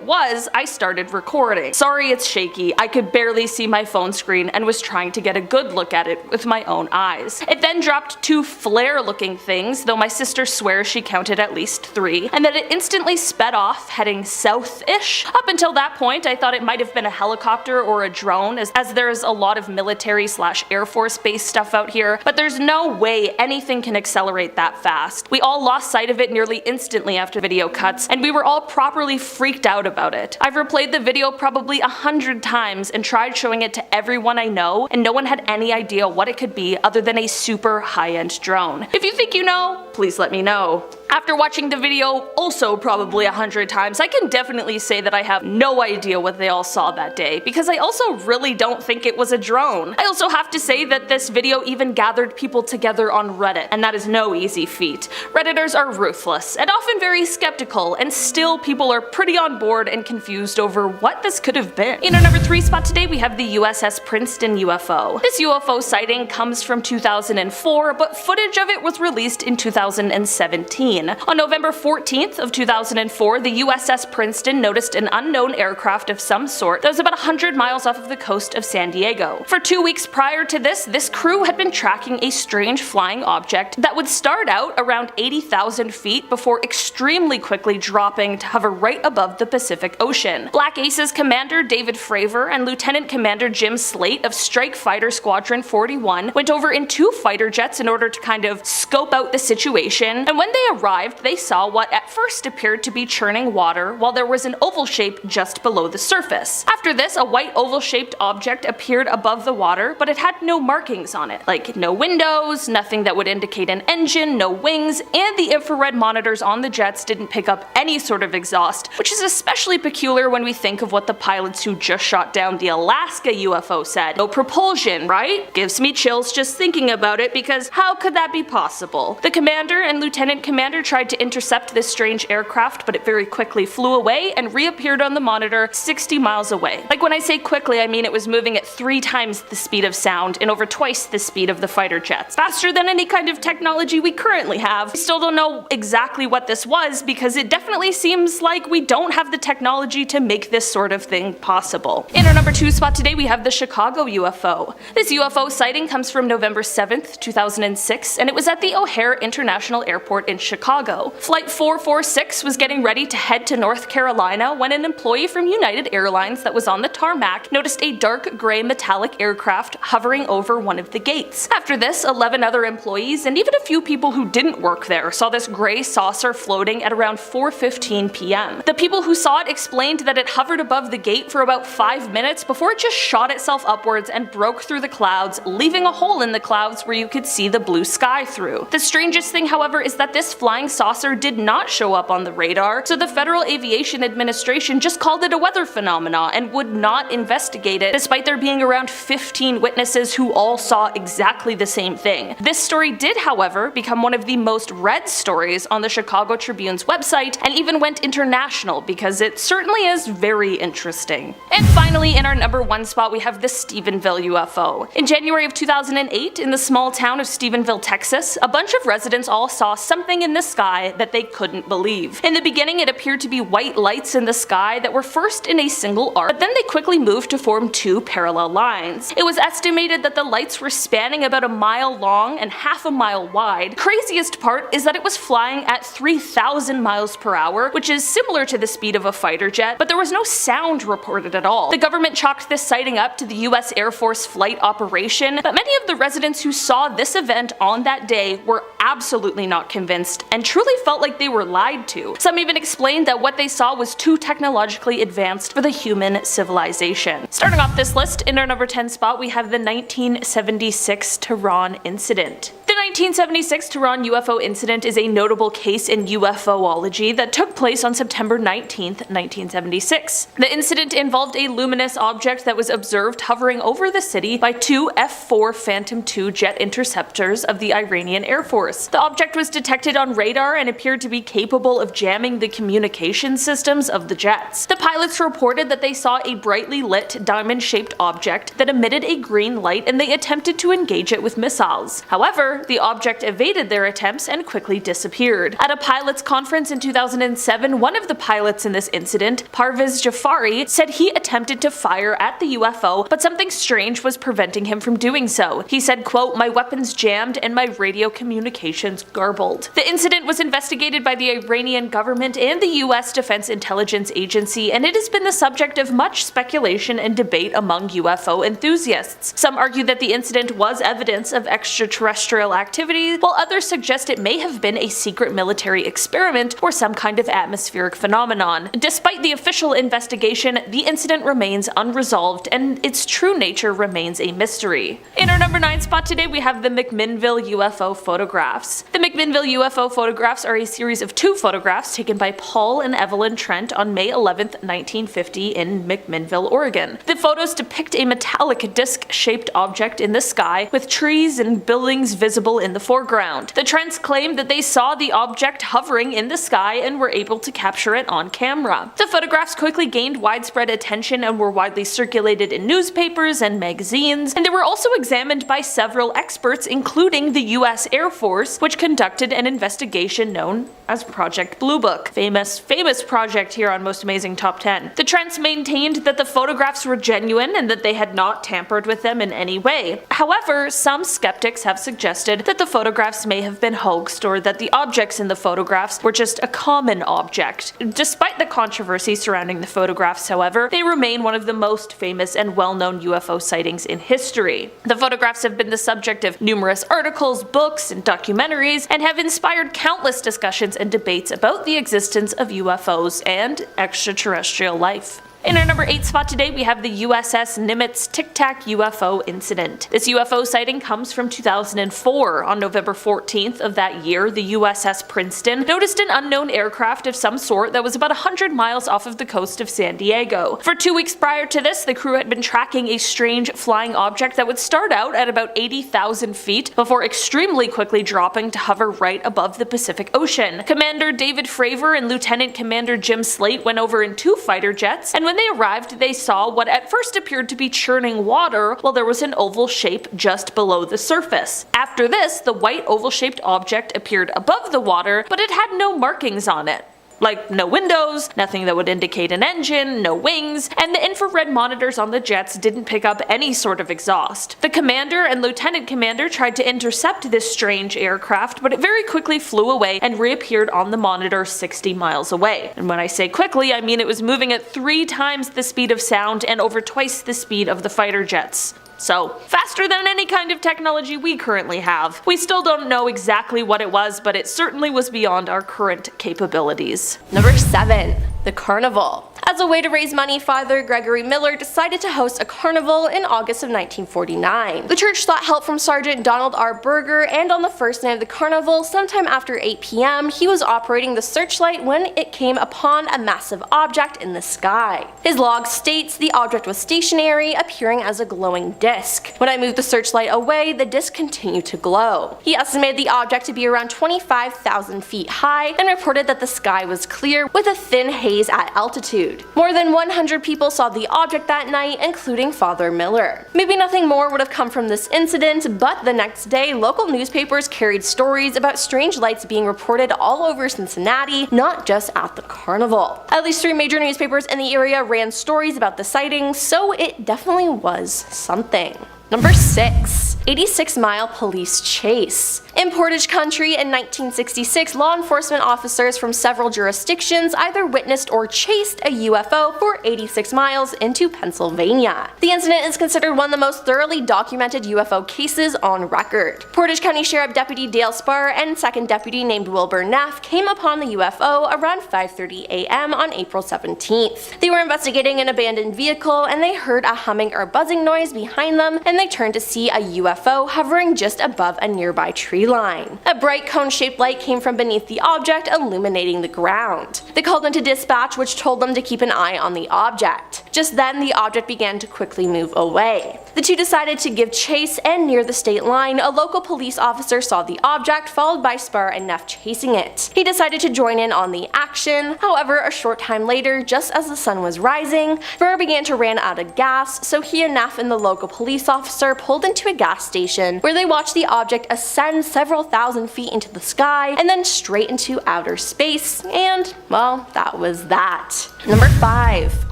was, I started recording. Sorry it's shaky, I could barely see my phone screen and was trying to get a good look at it with my own eyes. It then dropped 2 flare-looking things, though my sister swears she counted at least 3, and then it instantly sped off, heading south-ish. Up until that point, I thought it might have been a helicopter or a drone, as there's a lot of military/Air Force-based stuff out here, but there's no way anything can accelerate that fast. We all lost sight of it nearly instantly after video cuts, and we were all properly freaked out about it. I've replayed the video probably 100 times and tried showing it to everyone I know, and no one had any idea what it could be other than a super high-end drone. If you think you know, please let me know. After watching the video also probably 100 times, I can definitely say that I have no idea what they all saw that day, because I also really don't think it was a drone. I also have to say that this video even gathered people together on Reddit, and that is no easy feat. Redditors are ruthless, and often very skeptical, and still people are pretty on board and confused over what this could have been. In our number 3 spot today, we have the USS Princeton UFO. This UFO sighting comes from 2004, but footage of it was released in 2017. On November 14th of 2004, the USS Princeton noticed an unknown aircraft of some sort that was about 100 miles off of the coast of San Diego. For 2 weeks prior to this crew had been tracking a strange flying object that would start out around 80,000 feet before extremely quickly dropping to hover right above the Pacific Ocean. Black Aces Commander David Fravor and Lieutenant Commander Jim Slate of Strike Fighter Squadron 41 went over in 2 fighter jets in order to kind of scope out the situation, and when they arrived, they saw what at first appeared to be churning water while there was an oval shape just below the surface. After this, a white oval-shaped object appeared above the water, but it had no markings on it, like no windows, nothing that would indicate an engine, no wings, and the infrared monitors on the jets didn't pick up any sort of exhaust, which is especially peculiar when we think of what the pilots who just shot down the Alaska UFO said. No propulsion, right? Gives me chills just thinking about it, because how could that be possible? The commander and lieutenant commander tried to intercept this strange aircraft, but it very quickly flew away and reappeared on the monitor 60 miles away. Like, when I say quickly, I mean it was moving at 3 times the speed of sound and over twice the speed of the fighter jets. Faster than any kind of technology we currently have. We still don't know exactly what this was, because it definitely seems like we don't have the technology to make this sort of thing possible. In our number 2 spot today, we have the Chicago UFO. This UFO sighting comes from November 7th, 2006, and it was at the O'Hare International Airport in Chicago. Flight 446 was getting ready to head to North Carolina when an employee from United Airlines that was on the tarmac noticed a dark gray metallic aircraft hovering over one of the gates. After this, 11 other employees and even a few people who didn't work there saw this gray saucer floating at around 4:15 p.m. The people who saw it explained that it hovered above the gate for about 5 minutes before it just shot itself upwards and broke through the clouds, leaving a hole in the clouds where you could see the blue sky through. The strangest thing, however, is that this flying saucer did not show up on the radar, so the Federal Aviation Administration just called it a weather phenomena and would not investigate it, despite there being around 15 witnesses who all saw exactly the same thing. This story did, however, become one of the most read stories on the Chicago Tribune's website, and even went international, because it certainly is very interesting. And finally, in our number 1 spot, we have the Stephenville UFO. In January of 2008, in the small town of Stephenville, Texas, a bunch of residents all saw something in the sky that they couldn't believe. In the beginning, it appeared to be white lights in the sky that were first in a single arc, but then they quickly moved to form 2 parallel lines. It was estimated that the lights were spanning about a mile long and half a mile wide. Craziest part is that it was flying at 3,000 miles per hour, which is similar to the speed of a fighter jet, but there was no sound reported at all. The government chalked this sighting up to the US Air Force flight operation, but many of the residents who saw this event on that day were absolutely not convinced and truly felt like they were lied to. Some even explained that what they saw was too technologically advanced for the human civilization. Starting off this list, in our number 10 spot, we have the 1976 Tehran incident. The 1976 Tehran UFO incident is a notable case in UFOlogy that took place on September 19, 1976. The incident involved a luminous object that was observed hovering over the city by 2 F-4 Phantom II jet interceptors of the Iranian Air Force. The object was detected on radar and appeared to be capable of jamming the communication systems of the jets. The pilots reported that they saw a brightly lit diamond-shaped object that emitted a green light, and they attempted to engage it with missiles. However, the object evaded their attempts and quickly disappeared. At a pilots conference in 2007, one of the pilots in this incident, Parvez Jafari, said he attempted to fire at the UFO, but something strange was preventing him from doing so. He said, quote, "My weapons jammed and my radio communications garbled." The incident was investigated by the Iranian government and the US Defense Intelligence Agency, and it has been the subject of much speculation and debate among UFO enthusiasts. Some argue that the incident was evidence of extraterrestrial activity activity, while others suggest it may have been a secret military experiment or some kind of atmospheric phenomenon. Despite the official investigation, the incident remains unresolved and its true nature remains a mystery. In our number 9 spot today, we have the McMinnville UFO photographs. The McMinnville UFO photographs are a series of 2 photographs taken by Paul and Evelyn Trent on May 11, 1950 in McMinnville, Oregon. The photos depict a metallic disc-shaped object in the sky with trees and buildings visible in the foreground. The Trents claimed that they saw the object hovering in the sky and were able to capture it on camera. The photographs quickly gained widespread attention and were widely circulated in newspapers and magazines, and they were also examined by several experts, including the US Air Force, which conducted an investigation known as Project Blue Book. Famous project here on Most Amazing Top 10. The Trents maintained that the photographs were genuine and that they had not tampered with them in any way. However, some skeptics have suggested that the photographs may have been hoaxed or that the objects in the photographs were just a common object. Despite the controversy surrounding the photographs, however, they remain one of the most famous and well-known UFO sightings in history. The photographs have been the subject of numerous articles, books, and documentaries, and have inspired countless discussions and debates about the existence of UFOs and extraterrestrial life. In our number 8 spot today, we have the USS Nimitz Tic Tac UFO incident. This UFO sighting comes from 2004. On November 14th of that year, the USS Princeton noticed an unknown aircraft of some sort that was about 100 miles off of the coast of San Diego. For 2 weeks prior to this, the crew had been tracking a strange flying object that would start out at about 80,000 feet before extremely quickly dropping to hover right above the Pacific Ocean. Commander David Fravor and Lieutenant Commander Jim Slate went over in 2 fighter jets, and when they arrived, they saw what at first appeared to be churning water while there was an oval shape just below the surface. After this, the white oval-shaped object appeared above the water, but it had no markings on it. Like no windows, nothing that would indicate an engine, no wings, and the infrared monitors on the jets didn't pick up any sort of exhaust. The commander and lieutenant commander tried to intercept this strange aircraft, but it very quickly flew away and reappeared on the monitor 60 miles away. And when I say quickly, I mean it was moving at 3 times the speed of sound and over twice the speed of the fighter jets. So, faster than any kind of technology we currently have. We still don't know exactly what it was, but it certainly was beyond our current capabilities. Number 7. The Carnival. As a way to raise money, Father Gregory Miller decided to host a carnival in August of 1949. The church sought help from Sergeant Donald R. Berger, and on the first night of the carnival, sometime after 8 p.m., he was operating the searchlight when it came upon a massive object in the sky. His log states the object was stationary, appearing as a glowing disc. When I moved the searchlight away, the disc continued to glow. He estimated the object to be around 25,000 feet high and reported that the sky was clear with a thin haze at altitude. More than 100 people saw the object that night, including Father Miller. Maybe nothing more would have come from this incident, but the next day, local newspapers carried stories about strange lights being reported all over Cincinnati, not just at the carnival. At least 3 major newspapers in the area ran stories about the sighting, so it definitely was something. Number 6. 86-mile police chase. In Portage Country in 1966, law enforcement officers from several jurisdictions either witnessed or chased a UFO for 86 miles into Pennsylvania. The incident is considered one of the most thoroughly documented UFO cases on record. Portage County Sheriff Deputy Dale Spar and Second Deputy named Wilbur Neff came upon the UFO around 5:30 a.m. on April 17th. They were investigating an abandoned vehicle and they heard a humming or buzzing noise behind them, and they turned to see a UFO hovering just above a nearby tree line. A bright cone-shaped light came from beneath the object, illuminating the ground. They called into dispatch, which told them to keep an eye on the object. Just then, the object began to quickly move away. The two decided to give chase, and near the state line, a local police officer saw the object, followed by Spar and Neff chasing it. He decided to join in on the action. However, a short time later, just as the sun was rising, Spar began to run out of gas, so he and Neff and the local police officer pulled into a gas station, where they watched the object ascend several thousand feet into the sky and then straight into outer space, and, well, that was that. Number 5.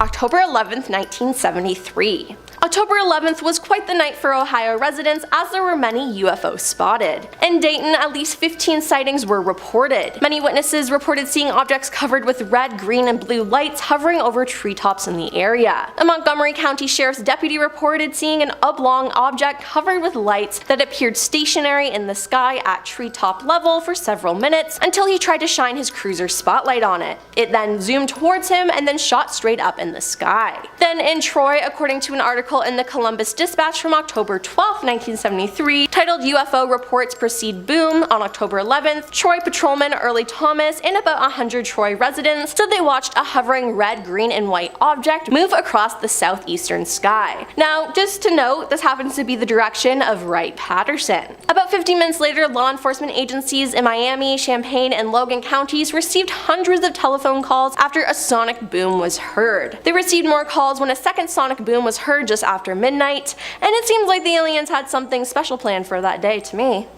October 11th, 1973. October 11th was quite the night for Ohio residents as there were many UFOs spotted. In Dayton, at least 15 sightings were reported. Many witnesses reported seeing objects covered with red, green, and blue lights hovering over treetops in the area. A Montgomery County Sheriff's deputy reported seeing an oblong object covered with lights that appeared stationary in the sky at treetop level for several minutes until he tried to shine his cruiser's spotlight on it. It then zoomed towards him and then shot straight up in the sky. Then in Troy, according to an article in the Columbus Dispatch from October 12, 1973, titled UFO Reports Proceed Boom, on October 11th, Troy patrolman Early Thomas and about 100 Troy residents said they watched a hovering red, green, and white object move across the southeastern sky. Now, just to note, this happens to be the direction of Wright-Patterson. About 15 minutes later, law enforcement agencies in Miami, Champaign, and Logan counties received hundreds of telephone calls after a sonic boom was heard. They received more calls when a second sonic boom was heard just after midnight, and it seems like the aliens had something special planned for that day to me.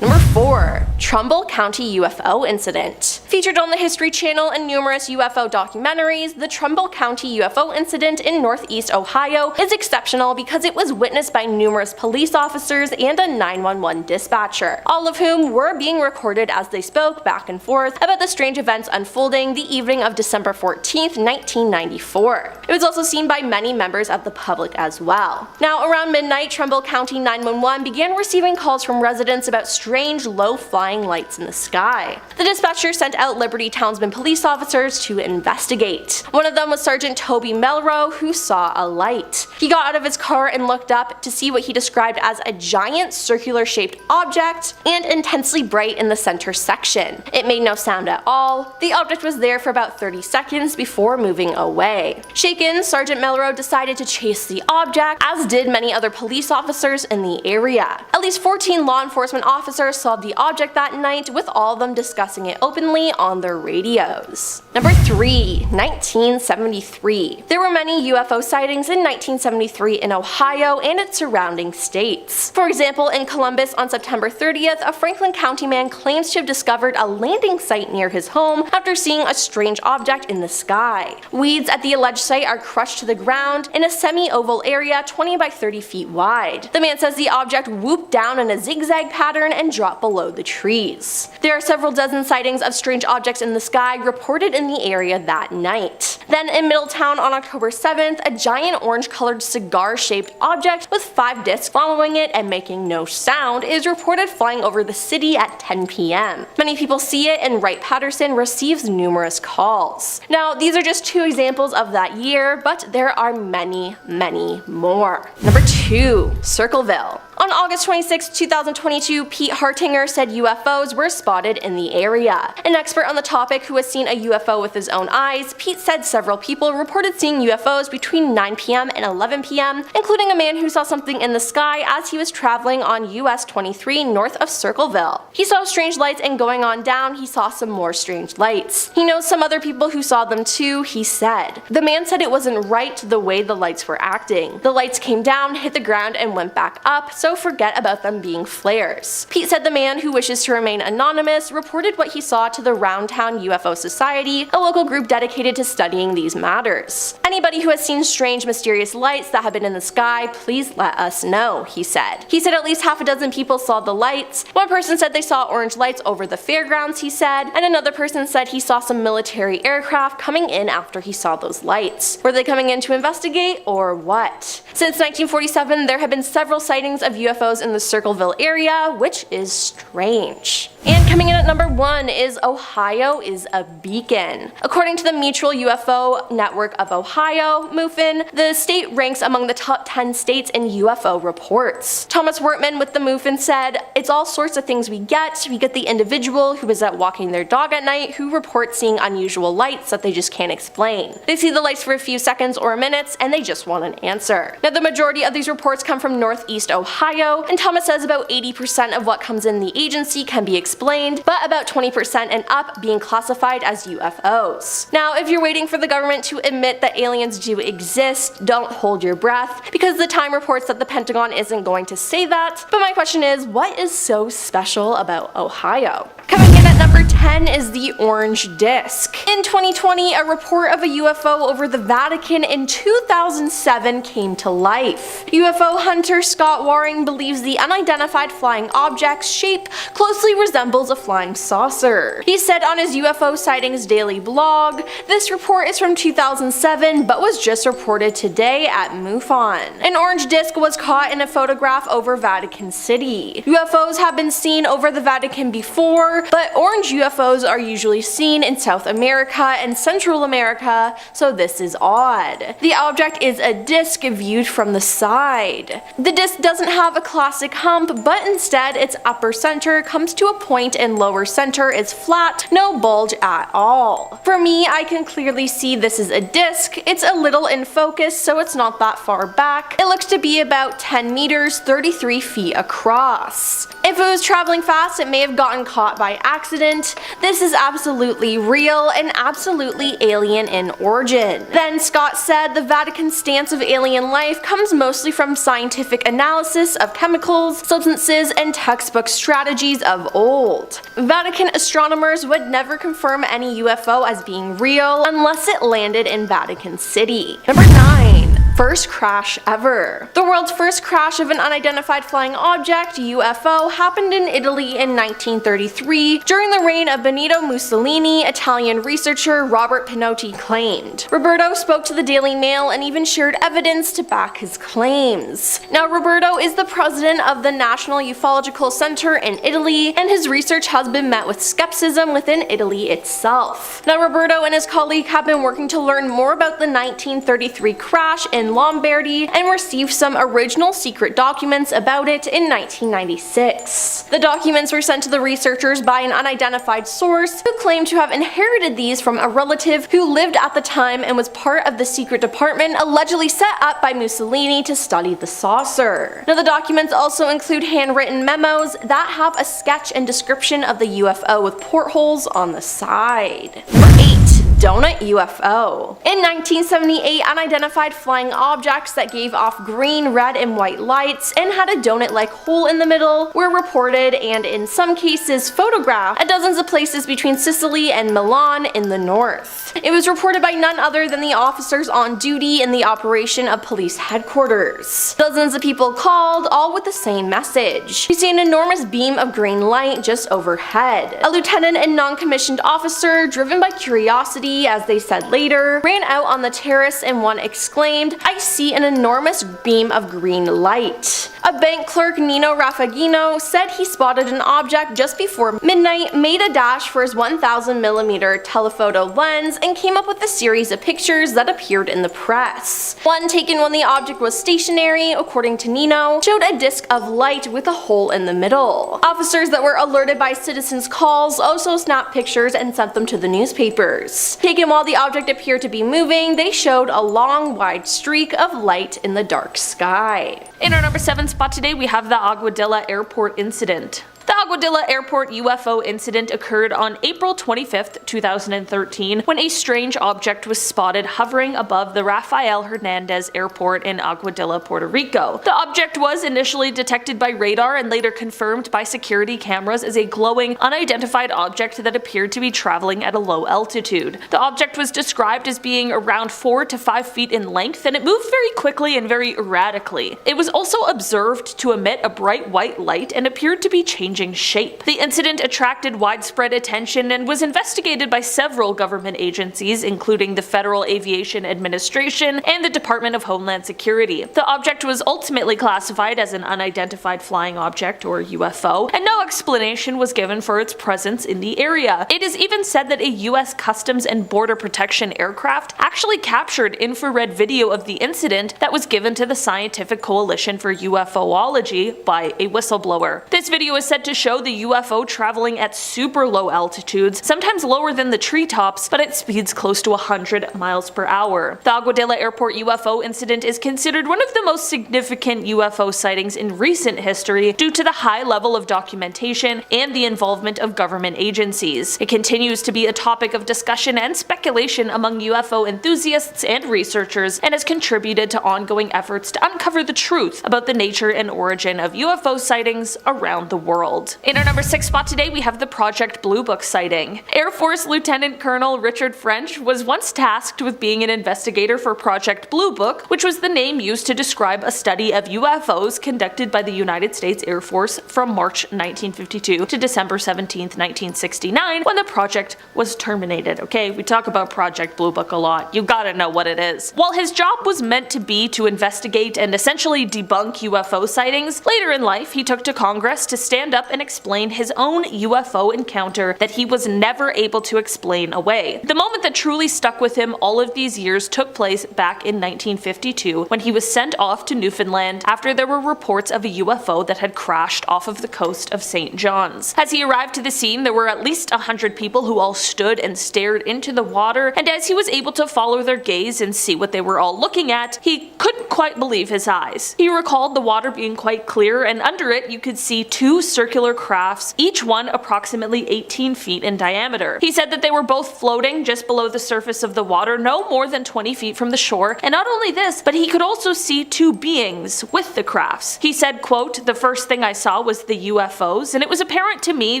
Number 4. Trumbull County UFO Incident. Featured on the History Channel and numerous UFO documentaries, the Trumbull County UFO incident in northeast Ohio is exceptional because it was witnessed by numerous police officers and a 911 dispatcher, all of whom were being recorded as they spoke back and forth about the strange events unfolding the evening of December 14th, 1994. It was also seen by many members of the public as well. Now, around midnight, Trumbull County 911 began receiving calls from residents about strange low-flying lights in the sky. The dispatcher sent out Liberty Townsend police officers to investigate. One of them was Sergeant Toby Melrose, who saw a light. He got out of his car and looked up to see what he described as a giant circular-shaped object and intensely bright in the center section. It made no sound at all. The object was there for about 30 seconds before moving away. Shaken, Sergeant Melrose decided to chase the object, as did many other police officers in the area. At least 14 law enforcement officers saw the object that night, with all of them discussing it openly on their radios. Number 3. 1973. There were many UFO sightings in 1973 in Ohio and its surrounding states. For example, in Columbus on September 30th, a Franklin County man claims to have discovered a landing site near his home after seeing a strange object in the sky. Weeds at the alleged site are crushed to the ground in a semi-oval area 20 by 30 feet wide. The man says the object whooped down in a zigzag pattern and dropped below the trees. There are several dozen sightings of strange objects in the sky reported in the area that night. Then in Middletown on October 7th, a giant orange-colored cigar-shaped object with 5 discs following it and making no sound is reported flying over the city at 10 p.m. Many people see it, and Wright-Patterson receives numerous calls. Now, these are just 2 examples of that year, but there are many, many more. Number 2. Circleville. On August 26, 2022, Pete Hartinger said UFOs were spotted in the area. An expert on the topic who has seen a UFO with his own eyes, Pete said several people reported seeing UFOs between 9 p.m. and 11 p.m., including a man who saw something in the sky as he was traveling on US 23 north of Circleville. He saw strange lights, and going on down, he saw some more strange lights. He knows some other people who saw them too, he said. The man said it wasn't right the way the lights were acting. The lights came down, hit the ground, and went back up, so forget about them being flares. Pete said the man, who wishes to remain anonymous, reported what he saw to the Roundtown UFO Society, a local group dedicated to studying these matters. Anybody who has seen strange, mysterious lights that have been in the sky, please let us know, he said. He said at least half a dozen people saw the lights. One person said they saw orange lights over the fairgrounds, he said, and another person said he saw some military aircraft coming in after he saw those lights. Were they coming in to investigate, or what? Since 1947, there have been several sightings of UFOs in the Circleville area, which is strange. And coming in at number 1 is Ohio is a beacon. According to the Mutual UFO Network of Ohio, MUFON, the state ranks among the top 10 states in UFO reports. Thomas Wortman with the MUFON said, "It's all sorts of things we get. We get the individual who is out walking their dog at night who reports seeing unusual lights that they just can't explain. They see the lights for a few seconds or minutes and they just want an answer." Now, the majority of these reports come from northeast Ohio, and Thomas says about 80% of what comes in the agency can be explained, but about 20% and up being classified as UFOs. Now, if you're waiting for the government to admit that aliens do exist, don't hold your breath, because the Time reports that the Pentagon isn't going to say that. But my question is, what is so special about Ohio? Coming in at number 10 is the orange disc. In 2020, a report of a UFO over the Vatican in 2007 came to life. UFO hunter Scott Waring believes the unidentified flying object's shape closely resembles a flying saucer. He said on his UFO Sightings daily blog, "This report is from 2007 but was just reported today at MUFON." An orange disc was caught in a photograph over Vatican City. UFOs have been seen over the Vatican before, but orange UFOs are usually seen in South America and Central America, so this is odd. The object is a disc viewed from the side. The disc doesn't have a classic hump, but instead its upper center comes to a point and lower center is flat, no bulge at all. For me, I can clearly see this is a disc. It's a little in focus, so it's not that far back. It looks to be about 10 meters, 33 feet across. If it was traveling fast, it may have gotten caught by accident. This is absolutely real and absolutely alien in origin. Then Scott said the Vatican's stance of alien life comes mostly from scientific analysis of chemicals, substances, and textbook strategies of old. Vatican astronomers would never confirm any UFO as being real unless it landed in Vatican City. Number 9. First crash ever. The world's first crash of an unidentified flying object, UFO, happened in Italy in 1933 during the reign of Benito Mussolini, Italian researcher Robert Pinotti claimed. Roberto spoke to the Daily Mail and even shared evidence to back his claims. Now, Roberto is the president of the National Ufological Center in Italy, and his research has been met with skepticism within Italy itself. Now, Roberto and his colleague have been working to learn more about the 1933 crash in Lombardy and received some original secret documents about it in 1996. The documents were sent to the researchers by an unidentified source who claimed to have inherited these from a relative who lived at the time and was part of the secret department allegedly set up by Mussolini to study the saucer. Now, the documents also include handwritten memos that have a sketch and description of the UFO with portholes on the side. Number 8. Donut UFO. In 1978, unidentified flying objects that gave off green, red, and white lights and had a donut-like hole in the middle were reported and in some cases photographed at dozens of places between Sicily and Milan in the north. It was reported by none other than the officers on duty in the operation of police headquarters. Dozens of people called, all with the same message. You see an enormous beam of green light just overhead. A lieutenant and non-commissioned officer, driven by curiosity, as they said later, ran out on the terrace and one exclaimed, "I see an enormous beam of green light." A bank clerk, Nino Raffagino, said he spotted an object just before midnight, made a dash for his 1000mm telephoto lens, and came up with a series of pictures that appeared in the press. One taken when the object was stationary, according to Nino, showed a disc of light with a hole in the middle. Officers that were alerted by citizens' calls also snapped pictures and sent them to the newspapers. Taken while the object appeared to be moving, they showed a long, wide streak of light in the dark sky. In our number 7 spot today, we have the Aguadilla Airport incident. The Aguadilla Airport UFO incident occurred on April 25, 2013, when a strange object was spotted hovering above the Rafael Hernandez Airport in Aguadilla, Puerto Rico. The object was initially detected by radar and later confirmed by security cameras as a glowing, unidentified object that appeared to be traveling at a low altitude. The object was described as being around 4 to 5 feet in length, and it moved very quickly and very erratically. It was also observed to emit a bright white light and appeared to be changing shape. The incident attracted widespread attention and was investigated by several government agencies, including the Federal Aviation Administration and the Department of Homeland Security. The object was ultimately classified as an unidentified flying object, or UFO, and no explanation was given for its presence in the area. It is even said that a US Customs and Border Protection aircraft actually captured infrared video of the incident that was given to the Scientific Coalition for UFOlogy by a whistleblower. This video is said to show the UFO traveling at super low altitudes, sometimes lower than the treetops, but at speeds close to 100 miles per hour. The Aguadilla Airport UFO incident is considered one of the most significant UFO sightings in recent history due to the high level of documentation and the involvement of government agencies. It continues to be a topic of discussion and speculation among UFO enthusiasts and researchers, and has contributed to ongoing efforts to uncover the truth about the nature and origin of UFO sightings around the world. world. In our number 6 spot today, we have the Project Blue Book sighting. Air Force Lieutenant Colonel Richard French was once tasked with being an investigator for Project Blue Book, which was the name used to describe a study of UFOs conducted by the United States Air Force from March 1952 to December 17, 1969, when the project was terminated. Okay, we talk about Project Blue Book a lot. You gotta know what it is. While his job was meant to be to investigate and essentially debunk UFO sightings, later in life he took to Congress to stand up and explain his own UFO encounter that he was never able to explain away. The moment that truly stuck with him all of these years took place back in 1952 when he was sent off to Newfoundland after there were reports of a UFO that had crashed off of the coast of St. John's. As he arrived to the scene, there were at least 100 people who all stood and stared into the water, and as he was able to follow their gaze and see what they were all looking at, he couldn't quite believe his eyes. He recalled the water being quite clear, and under it you could see two circular crafts, each one approximately 18 feet in diameter. He said that they were both floating just below the surface of the water, no more than 20 feet from the shore, and not only this, but he could also see two beings with the crafts. He said, quote, "The first thing I saw was the UFOs, and it was apparent to me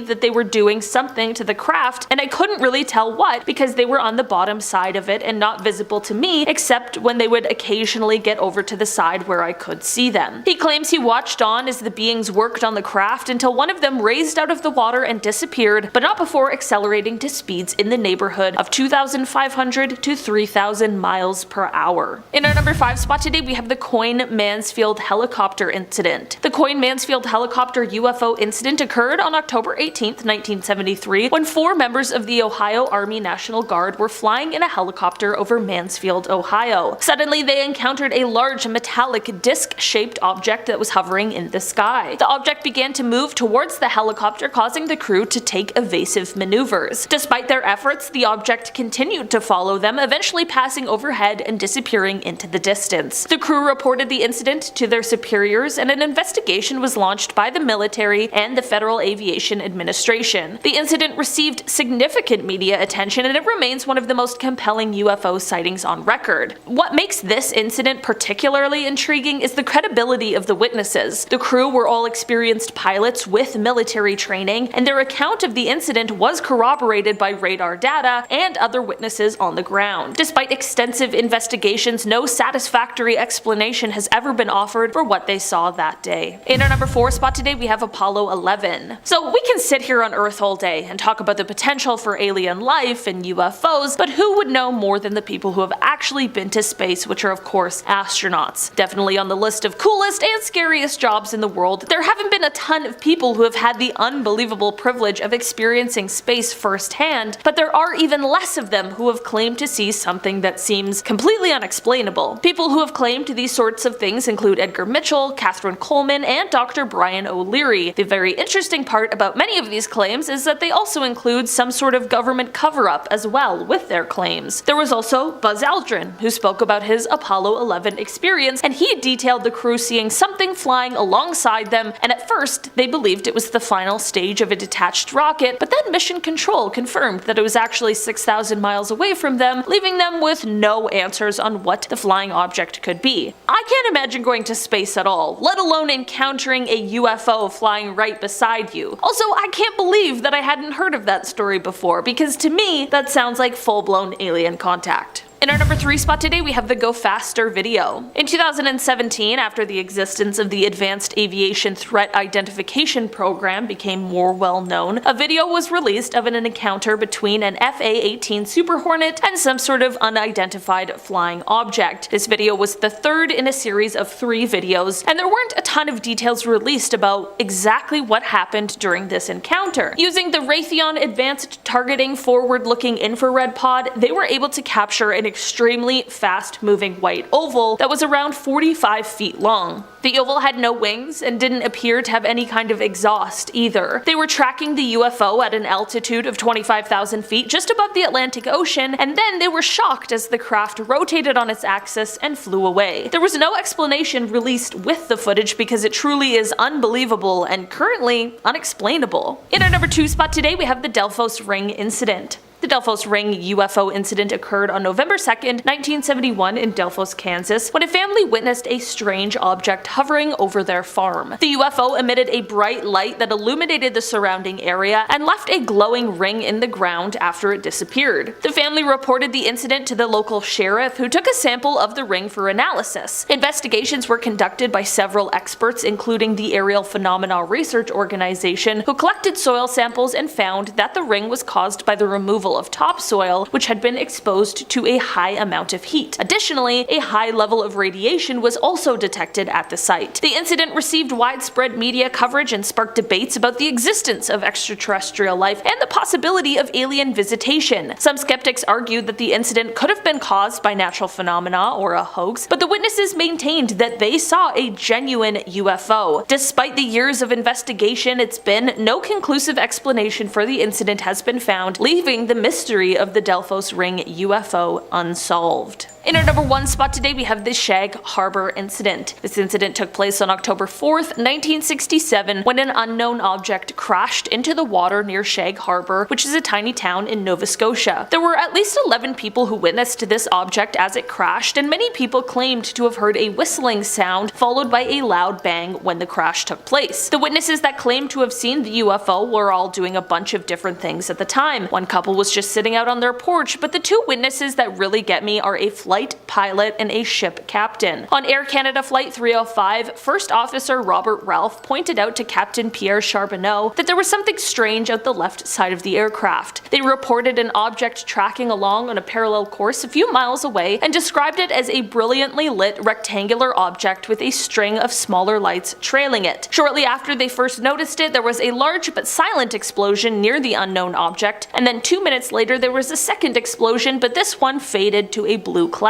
that they were doing something to the craft, and I couldn't really tell what because they were on the bottom side of it and not visible to me except when they would occasionally get over to the side where I could see them." He claims he watched on as the beings worked on the craft until one of them raised out of the water and disappeared, but not before accelerating to speeds in the neighborhood of 2,500 to 3,000 miles per hour. In our number 5 spot today, we have the Coyne-Mansfield helicopter incident. The Coyne-Mansfield helicopter UFO incident occurred on October 18, 1973, when 4 members of the Ohio Army National Guard were flying in a helicopter over Mansfield, Ohio. Suddenly, they encountered a large metallic disc-shaped object that was hovering in the sky. The object began to move towards the helicopter, causing the crew to take evasive maneuvers. Despite their efforts, the object continued to follow them, eventually passing overhead and disappearing into the distance. The crew reported the incident to their superiors, and an investigation was launched by the military and the Federal Aviation Administration. The incident received significant media attention, and it remains one of the most compelling UFO sightings on record. What makes this incident particularly intriguing is the credibility of the witnesses. The crew were all experienced pilots with military training, and their account of the incident was corroborated by radar data and other witnesses on the ground. Despite extensive investigations, no satisfactory explanation has ever been offered for what they saw that day. In our number 4 spot today, we have Apollo 11. So we can sit here on Earth all day and talk about the potential for alien life and UFOs, but who would know more than the people who have actually been to space, which are of course astronauts. Definitely on the list of coolest and scariest jobs in the world. There haven't been a ton of people who have had the unbelievable privilege of experiencing space firsthand, but there are even less of them who have claimed to see something that seems completely unexplainable. People who have claimed these sorts of things include Edgar Mitchell, Catherine Coleman, and Dr. Brian O'Leary. The very interesting part about many of these claims is that they also include some sort of government cover-up as well with their claims. There was also Buzz Aldrin, who spoke about his Apollo 11 experience, and he detailed the crew seeing something flying alongside them, and at first they believed it was the final stage of a detached rocket, but then Mission Control confirmed that it was actually 6,000 miles away from them, leaving them with no answers on what the flying object could be. I can't imagine going to space at all, let alone encountering a UFO flying right beside you. Also, I can't believe that I hadn't heard of that story before, because to me, that sounds like full-blown alien contact. In our number 3 spot today, we have the Go Faster video. In 2017, after the existence of the Advanced Aviation Threat Identification Program became more well known, a video was released of an encounter between an FA-18 Super Hornet and some sort of unidentified flying object. This video was the third in a series of 3 videos, and there weren't a ton of details released about exactly what happened during this encounter. Using the Raytheon Advanced Targeting Forward-Looking Infrared Pod, they were able to capture an extremely fast-moving white oval that was around 45 feet long. The oval had no wings and didn't appear to have any kind of exhaust either. They were tracking the UFO at an altitude of 25,000 feet just above the Atlantic Ocean, and then they were shocked as the craft rotated on its axis and flew away. There was no explanation released with the footage because it truly is unbelievable and currently unexplainable. In our number 2 spot today, we have the Delphos Ring incident. The Delphos Ring UFO incident occurred on November 2nd, 1971 in Delphos, Kansas, when a family witnessed a strange object hovering over their farm. The UFO emitted a bright light that illuminated the surrounding area and left a glowing ring in the ground after it disappeared. The family reported the incident to the local sheriff, who took a sample of the ring for analysis. Investigations were conducted by several experts, including the Aerial Phenomena Research Organization, who collected soil samples and found that the ring was caused by the removal of topsoil, which had been exposed to a high amount of heat. Additionally, a high level of radiation was also detected at the site. The incident received widespread media coverage and sparked debates about the existence of extraterrestrial life and the possibility of alien visitation. Some skeptics argued that the incident could have been caused by natural phenomena or a hoax, but the witnesses maintained that they saw a genuine UFO. Despite the years of investigation it's been, no conclusive explanation for the incident has been found, leaving the mystery of the Delphos Ring UFO unsolved. In our number 1 spot today, we have the Shag Harbor incident. This incident took place on October 4th, 1967, when an unknown object crashed into the water near Shag Harbor, which is a tiny town in Nova Scotia. There were at least 11 people who witnessed this object as it crashed, and many people claimed to have heard a whistling sound followed by a loud bang when the crash took place. The witnesses that claimed to have seen the UFO were all doing a bunch of different things at the time. One couple was just sitting out on their porch, but the two witnesses that really get me are a flight pilot and a ship captain. On Air Canada Flight 305, First Officer Robert Ralph pointed out to Captain Pierre Charbonneau that there was something strange out the left side of the aircraft. They reported an object tracking along on a parallel course a few miles away and described it as a brilliantly lit rectangular object with a string of smaller lights trailing it. Shortly after they first noticed it, there was a large but silent explosion near the unknown object, and then 2 minutes later there was a second explosion, but this one faded to a blue cloud.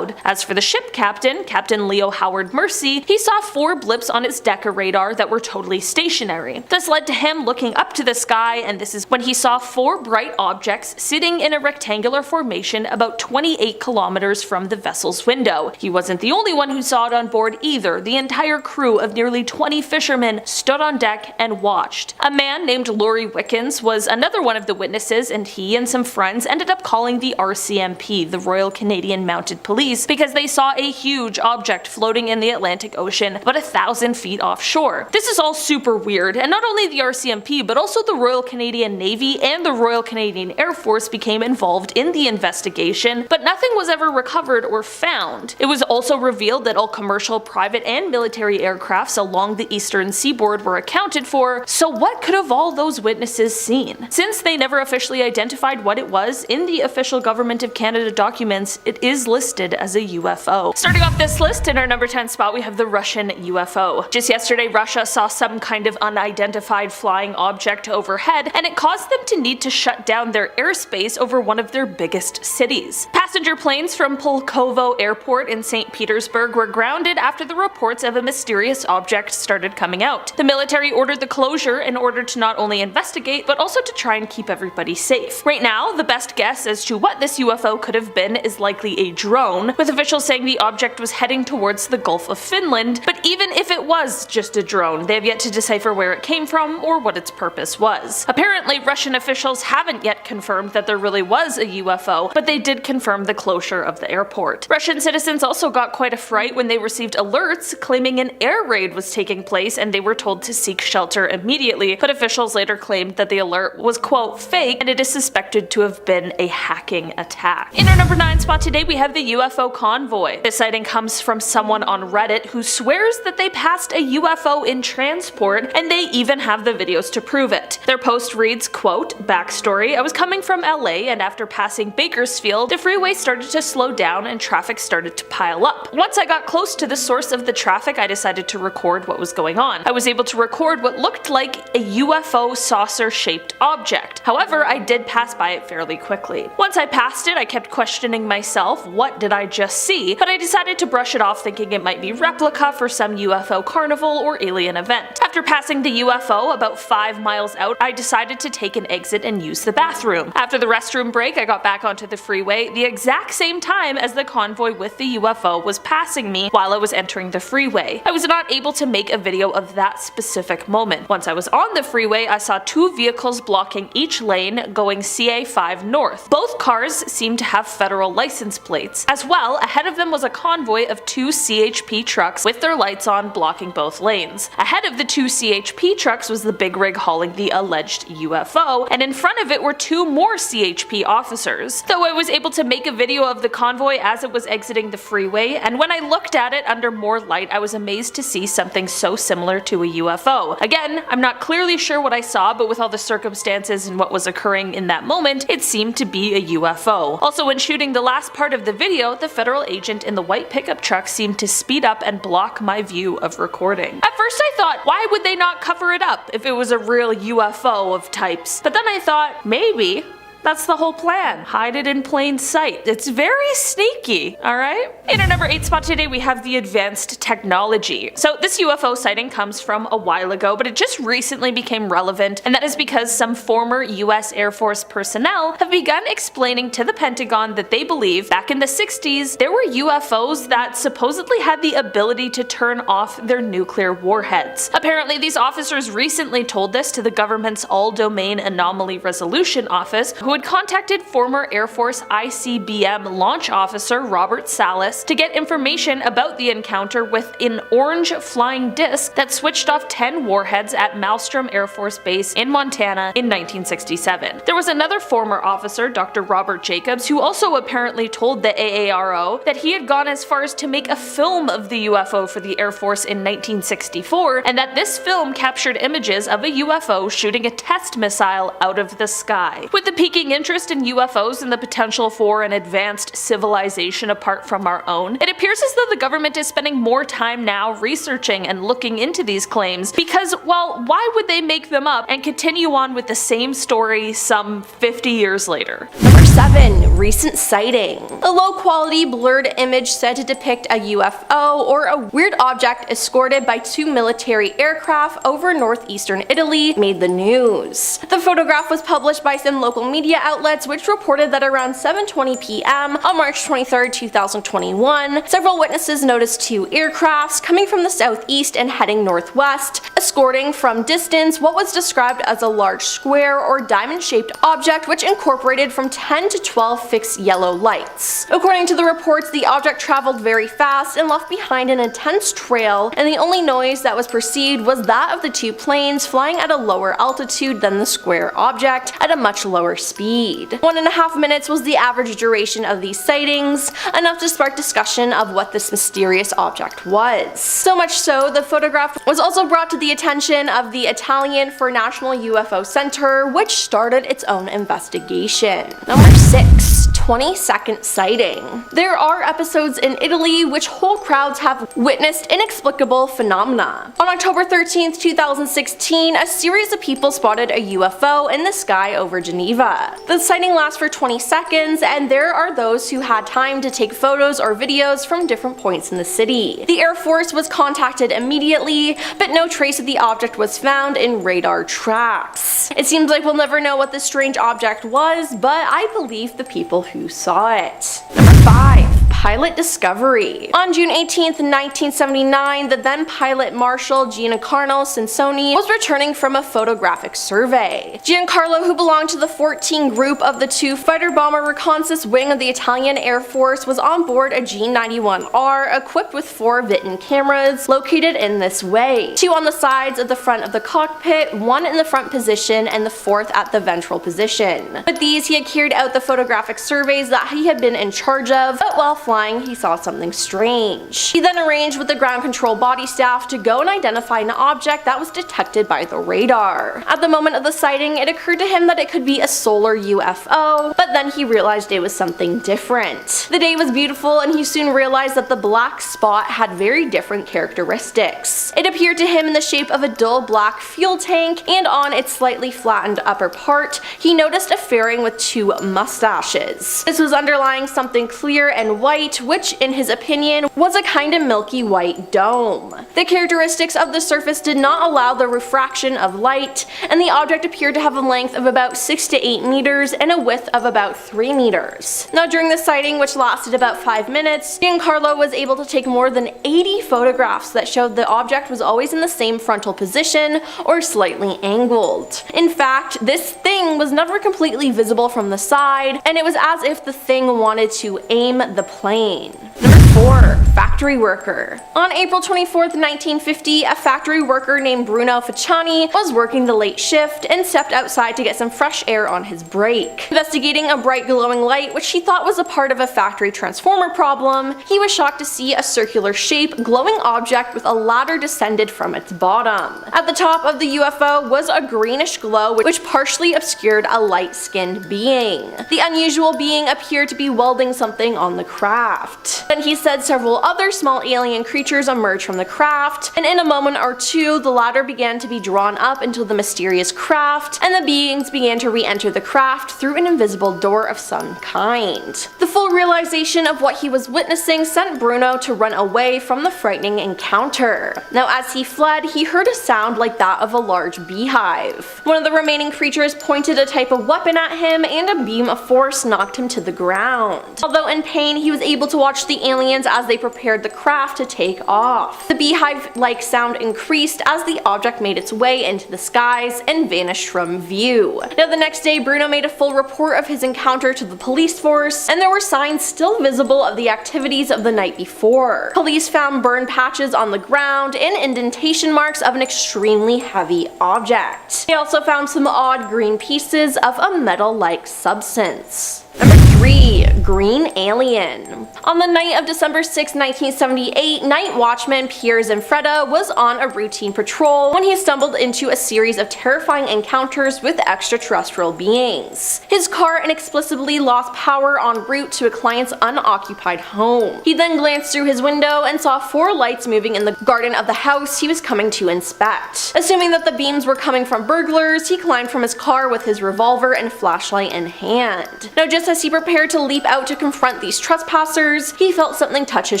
As for the ship captain, Captain Leo Howard Mercy, he saw 4 blips on its Decca radar that were totally stationary. This led to him looking up to the sky, and this is when he saw 4 bright objects sitting in a rectangular formation about 28 kilometers from the vessel's window. He wasn't the only one who saw it on board either. The entire crew of nearly 20 fishermen stood on deck and watched. A man named Laurie Wickens was another one of the witnesses, and he and some friends ended up calling the RCMP, the Royal Canadian Mounted Police, because they saw a huge object floating in the Atlantic Ocean about 1,000 feet offshore. This is all super weird, and not only the RCMP but also the Royal Canadian Navy and the Royal Canadian Air Force became involved in the investigation, but nothing was ever recovered or found. It was also revealed that all commercial, private, and military aircrafts along the eastern seaboard were accounted for, so what could have all those witnesses seen? Since they never officially identified what it was, in the official Government of Canada documents, it is listed as a UFO. Starting off this list, in our number 10 spot, we have the Russian UFO. Just yesterday, Russia saw some kind of unidentified flying object overhead, and it caused them to need to shut down their airspace over one of their biggest cities. Passenger planes from Pulkovo Airport in St. Petersburg were grounded after the reports of a mysterious object started coming out. The military ordered the closure in order to not only investigate, but also to try and keep everybody safe. Right now, the best guess as to what this UFO could have been is likely a drone, with officials saying the object was heading towards the Gulf of Finland, but even if it was just a drone, they have yet to decipher where it came from or what its purpose was. Apparently, Russian officials haven't yet confirmed that there really was a UFO, but they did confirm the closure of the airport. Russian citizens also got quite a fright when they received alerts claiming an air raid was taking place, and they were told to seek shelter immediately, but officials later claimed that the alert was, quote, fake, and it is suspected to have been a hacking attack. In our number 9 spot today, we have the UFO convoy. This sighting comes from someone on Reddit who swears that they passed a UFO in transport, and they even have the videos to prove it. Their post reads, quote, backstory, I was coming from LA, and after passing Bakersfield, the freeway started to slow down and traffic started to pile up. Once I got close to the source of the traffic, I decided to record what was going on. I was able to record what looked like a UFO saucer-shaped object. However, I did pass by it fairly quickly. Once I passed it, I kept questioning myself, what did I just see? But I decided to brush it off, thinking it might be replica for some UFO carnival or alien event. After passing the UFO about 5 miles out, I decided to take an exit and use the bathroom. After the restroom break, I got back onto the freeway the exact same time as the convoy with the UFO was passing me while I was entering the freeway. I was not able to make a video of that specific moment. Once I was on the freeway, I saw 2 vehicles blocking each lane going CA Highway 5 North. Both cars seemed to have federal license plates. As well, ahead of them was a convoy of 2 CHP trucks with their lights on, blocking both lanes. Ahead of the 2 CHP trucks was the big rig hauling the alleged UFO, and in front of it were 2 more CHP officers. Though I was able to make a video of the convoy as it was exiting the freeway, and when I looked at it under more light, I was amazed to see something so similar to a UFO. Again, I'm not clearly sure what I saw, but with all the circumstances and what was occurring in that moment, it seemed to be a UFO. Also, when shooting the last part of the video, the federal agent in the white pickup truck seemed to speed up and block my view of recording. At first I thought, why would they not cover it up if it was a real UFO of types? But then I thought, maybe that's the whole plan. Hide it in plain sight. It's very sneaky, alright? In our number 8 spot today, we have the advanced technology. So this UFO sighting comes from a while ago, but it just recently became relevant, and that is because some former US Air Force personnel have begun explaining to the Pentagon that they believe back in the 60s, there were UFOs that supposedly had the ability to turn off their nuclear warheads. Apparently, these officers recently told this to the government's All-Domain Anomaly Resolution Office, who had contacted former Air Force ICBM launch officer Robert Salas to get information about the encounter with an orange flying disc that switched off 10 warheads at Malmstrom Air Force Base in Montana in 1967. There was another former officer, Dr. Robert Jacobs, who also apparently told the AARO that he had gone as far as to make a film of the UFO for the Air Force in 1964, and that this film captured images of a UFO shooting a test missile out of the sky. With the peaking interest in UFOs and the potential for an advanced civilization apart from our own, it appears as though the government is spending more time now researching and looking into these claims because, well, why would they make them up and continue on with the same story some 50 years later? Number 7. Recent sighting. A low-quality blurred image said to depict a UFO or a weird object escorted by 2 military aircraft over northeastern Italy made the news. The photograph was published by some local media outlets which reported that around 7:20 p.m. on March 23, 2021, several witnesses noticed 2 aircrafts coming from the southeast and heading northwest, escorting from distance what was described as a large square or diamond-shaped object which incorporated from 10 to 12 fixed yellow lights. According to the reports, the object traveled very fast and left behind an intense trail, and the only noise that was perceived was that of the 2 planes flying at a lower altitude than the square object at a much lower speed. 1.5 minutes was the average duration of these sightings, enough to spark discussion of what this mysterious object was. So much so, the photograph was also brought to the attention of the Italian for National UFO Center, which started its own investigation. Number 6. 20-second sighting. There are episodes in Italy which whole crowds have witnessed inexplicable phenomena. On October 13, 2016, a series of people spotted a UFO in the sky over Geneva. The sighting lasts for 20 seconds, and there are those who had time to take photos or videos from different points in the city. The Air Force was contacted immediately, but no trace of the object was found in radar tracks. It seems like we'll never know what this strange object was, but I believe the people who saw it. Number 5. Pilot discovery. On June 18, 1979, the then pilot Marshal Giancarlo Sansoni was returning from a photographic survey. Giancarlo, who belonged to the 14 group of the 2 fighter bomber reconnaissance wing of the Italian Air Force, was on board a G91R equipped with 4 Vitin cameras located in this way: 2 on the sides of the front of the cockpit, 1 in the front position, and the 4th at the ventral position. With these, he had carried out the photographic surveys that he had been in charge of, but while flying, he saw something strange. He then arranged with the ground control body staff to go and identify an object that was detected by the radar. At the moment of the sighting, it occurred to him that it could be a solar UFO, but then he realized it was something different. The day was beautiful, and he soon realized that the black spot had very different characteristics. It appeared to him in the shape of a dull black fuel tank, and on its slightly flattened upper part, he noticed a fairing with 2 mustaches. This was underlying something clear and white light, which in his opinion was a kind of milky white dome. The characteristics of the surface did not allow the refraction of light, and the object appeared to have a length of about 6 to 8 meters and a width of about 3 meters. Now during the sighting, which lasted about 5 minutes, Giancarlo was able to take more than 80 photographs that showed the object was always in the same frontal position or slightly angled. In fact, this thing was never completely visible from the side, and it was as if the thing wanted to aim the plane. Number 4. Factory worker. On April 24th, 1950, a factory worker named Bruno Facciani was working the late shift and stepped outside to get some fresh air on his break. Investigating a bright glowing light, which he thought was a part of a factory transformer problem, he was shocked to see a circular shape glowing object with a ladder descended from its bottom. At the top of the UFO was a greenish glow which partially obscured a light-skinned being. The unusual being appeared to be welding something on the craft. Then he said several other small alien creatures emerged from the craft, and in a moment or two the ladder began to be drawn up into the mysterious craft, and the beings began to re-enter the craft through an invisible door of some kind. The full realization of what he was witnessing sent Bruno to run away from the frightening encounter. Now as he fled, he heard a sound like that of a large beehive. One of the remaining creatures pointed a type of weapon at him, and a beam of force knocked him to the ground. Although in pain, he was able to watch the aliens as they prepared the craft to take off. The beehive-like sound increased as the object made its way into the skies and vanished from view. Now the next day, Bruno made a full report of his encounter to the police force, and there were signs still visible of the activities of the night before. Police found burn patches on the ground and indentation marks of an extremely heavy object. They also found some odd green pieces of a metal-like substance. Number 3. Green Alien. On the night of December 6, 1978, night watchman Pierre Zanfretta was on a routine patrol when he stumbled into a series of terrifying encounters with extraterrestrial beings. His car inexplicably lost power en route to a client's unoccupied home. He then glanced through his window and saw 4 lights moving in the garden of the house he was coming to inspect. Assuming that the beams were coming from burglars, he climbed from his car with his revolver and flashlight in hand. Now just as he prepared to leap out to confront these trespassers, he felt something touch his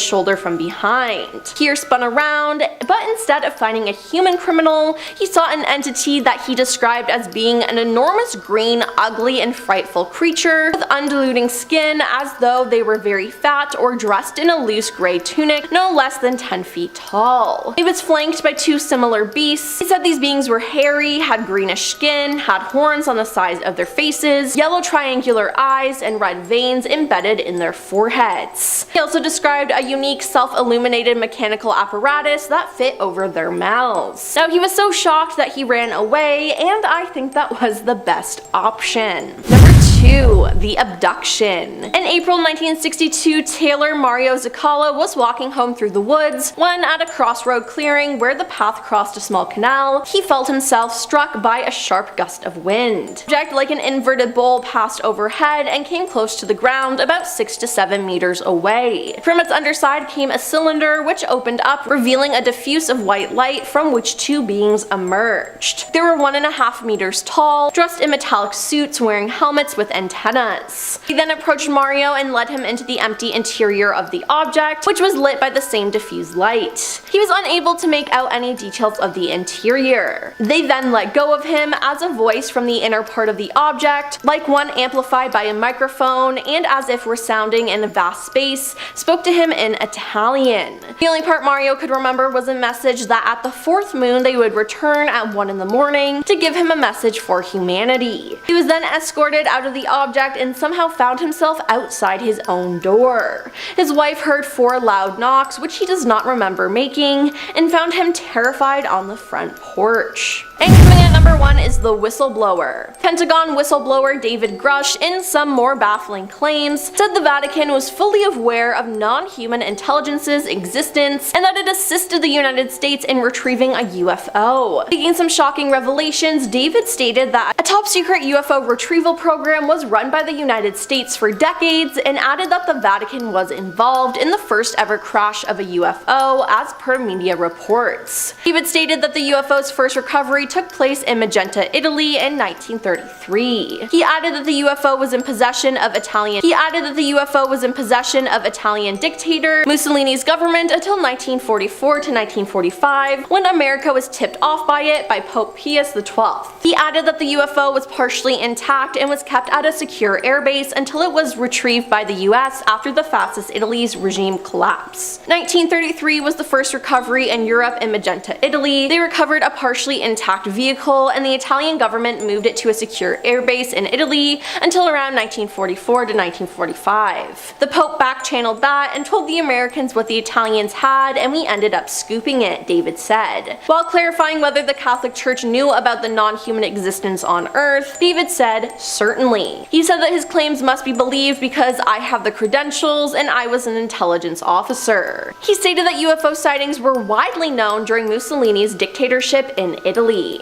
shoulder from behind. Pierre spun around, but instead of finding a human criminal, he saw an entity that he described as being an enormous green, ugly, and frightful creature with undulating skin as though they were very fat or dressed in a loose gray tunic no less than 10 feet tall. It was flanked by 2 similar beasts. He said these beings were hairy, had greenish skin, had horns on the sides of their faces, yellow triangular eyes, and red veins embedded in their foreheads. He also described a unique self-illuminated mechanical apparatus that fit over their mouths. Now he was so shocked that he ran away, and I think that was the best option. Number 2. The abduction. In April 1962, Taylor Mario Zicala was walking home through the woods when, at a crossroad clearing where the path crossed a small canal, he felt himself struck by a sharp gust of wind. The object, like an inverted bowl, passed overhead and came close to the ground about 6 to 7 meters away. From its underside came a cylinder which opened up, revealing a diffuse of white light from which 2 beings emerged. They were 1.5 meters tall, dressed in metallic suits, wearing helmets with antennas. He then approached Mario and led him into the empty interior of the object, which was lit by the same diffuse light. He was unable to make out any details of the interior. They then let go of him as a voice from the inner part of the object, like one amplified by a microphone and as if resounding in a vast space, spoke to him in Italian. The only part Mario could remember was a message that at the 4th moon they would return at 1 in the morning to give him a message for humanity. He was then escorted out of the object and somehow found himself outside his own door. His wife heard 4 loud knocks, which he does not remember making, and found him terrified on the front porch. And coming at number 1 is the whistleblower. Pentagon whistleblower David Grush, in some more baffling claims, said the Vatican was fully aware of non-human intelligence's existence and that it assisted the United States in retrieving a UFO. Making some shocking revelations, David stated that a top-secret UFO retrieval program was run by the United States for decades, and added that the Vatican was involved in the first ever crash of a UFO as per media reports. David stated that the UFO's first recovery took place in Magenta, Italy in 1933. He added that the UFO was in possession of Italian dictator Mussolini's government until 1944 to 1945, when America was tipped off by it by Pope Pius XII. He added that the UFO was partially intact and was kept at a secure airbase until it was retrieved by the US after the fascist Italy's regime collapse. 1933 was the first recovery in Europe in Magenta, Italy. They recovered a partially intact vehicle and the Italian government moved it to a secure airbase in Italy until around 1944 to 1945. The Pope back-channeled that and told the Americans what the Italians had, and we ended up scooping it, David said. While clarifying whether the Catholic Church knew about the non-human existence on Earth, David said, "Certainly." He said that his claims must be believed because I have the credentials and I was an intelligence officer. He stated that UFO sightings were widely known during Mussolini's dictatorship in Italy.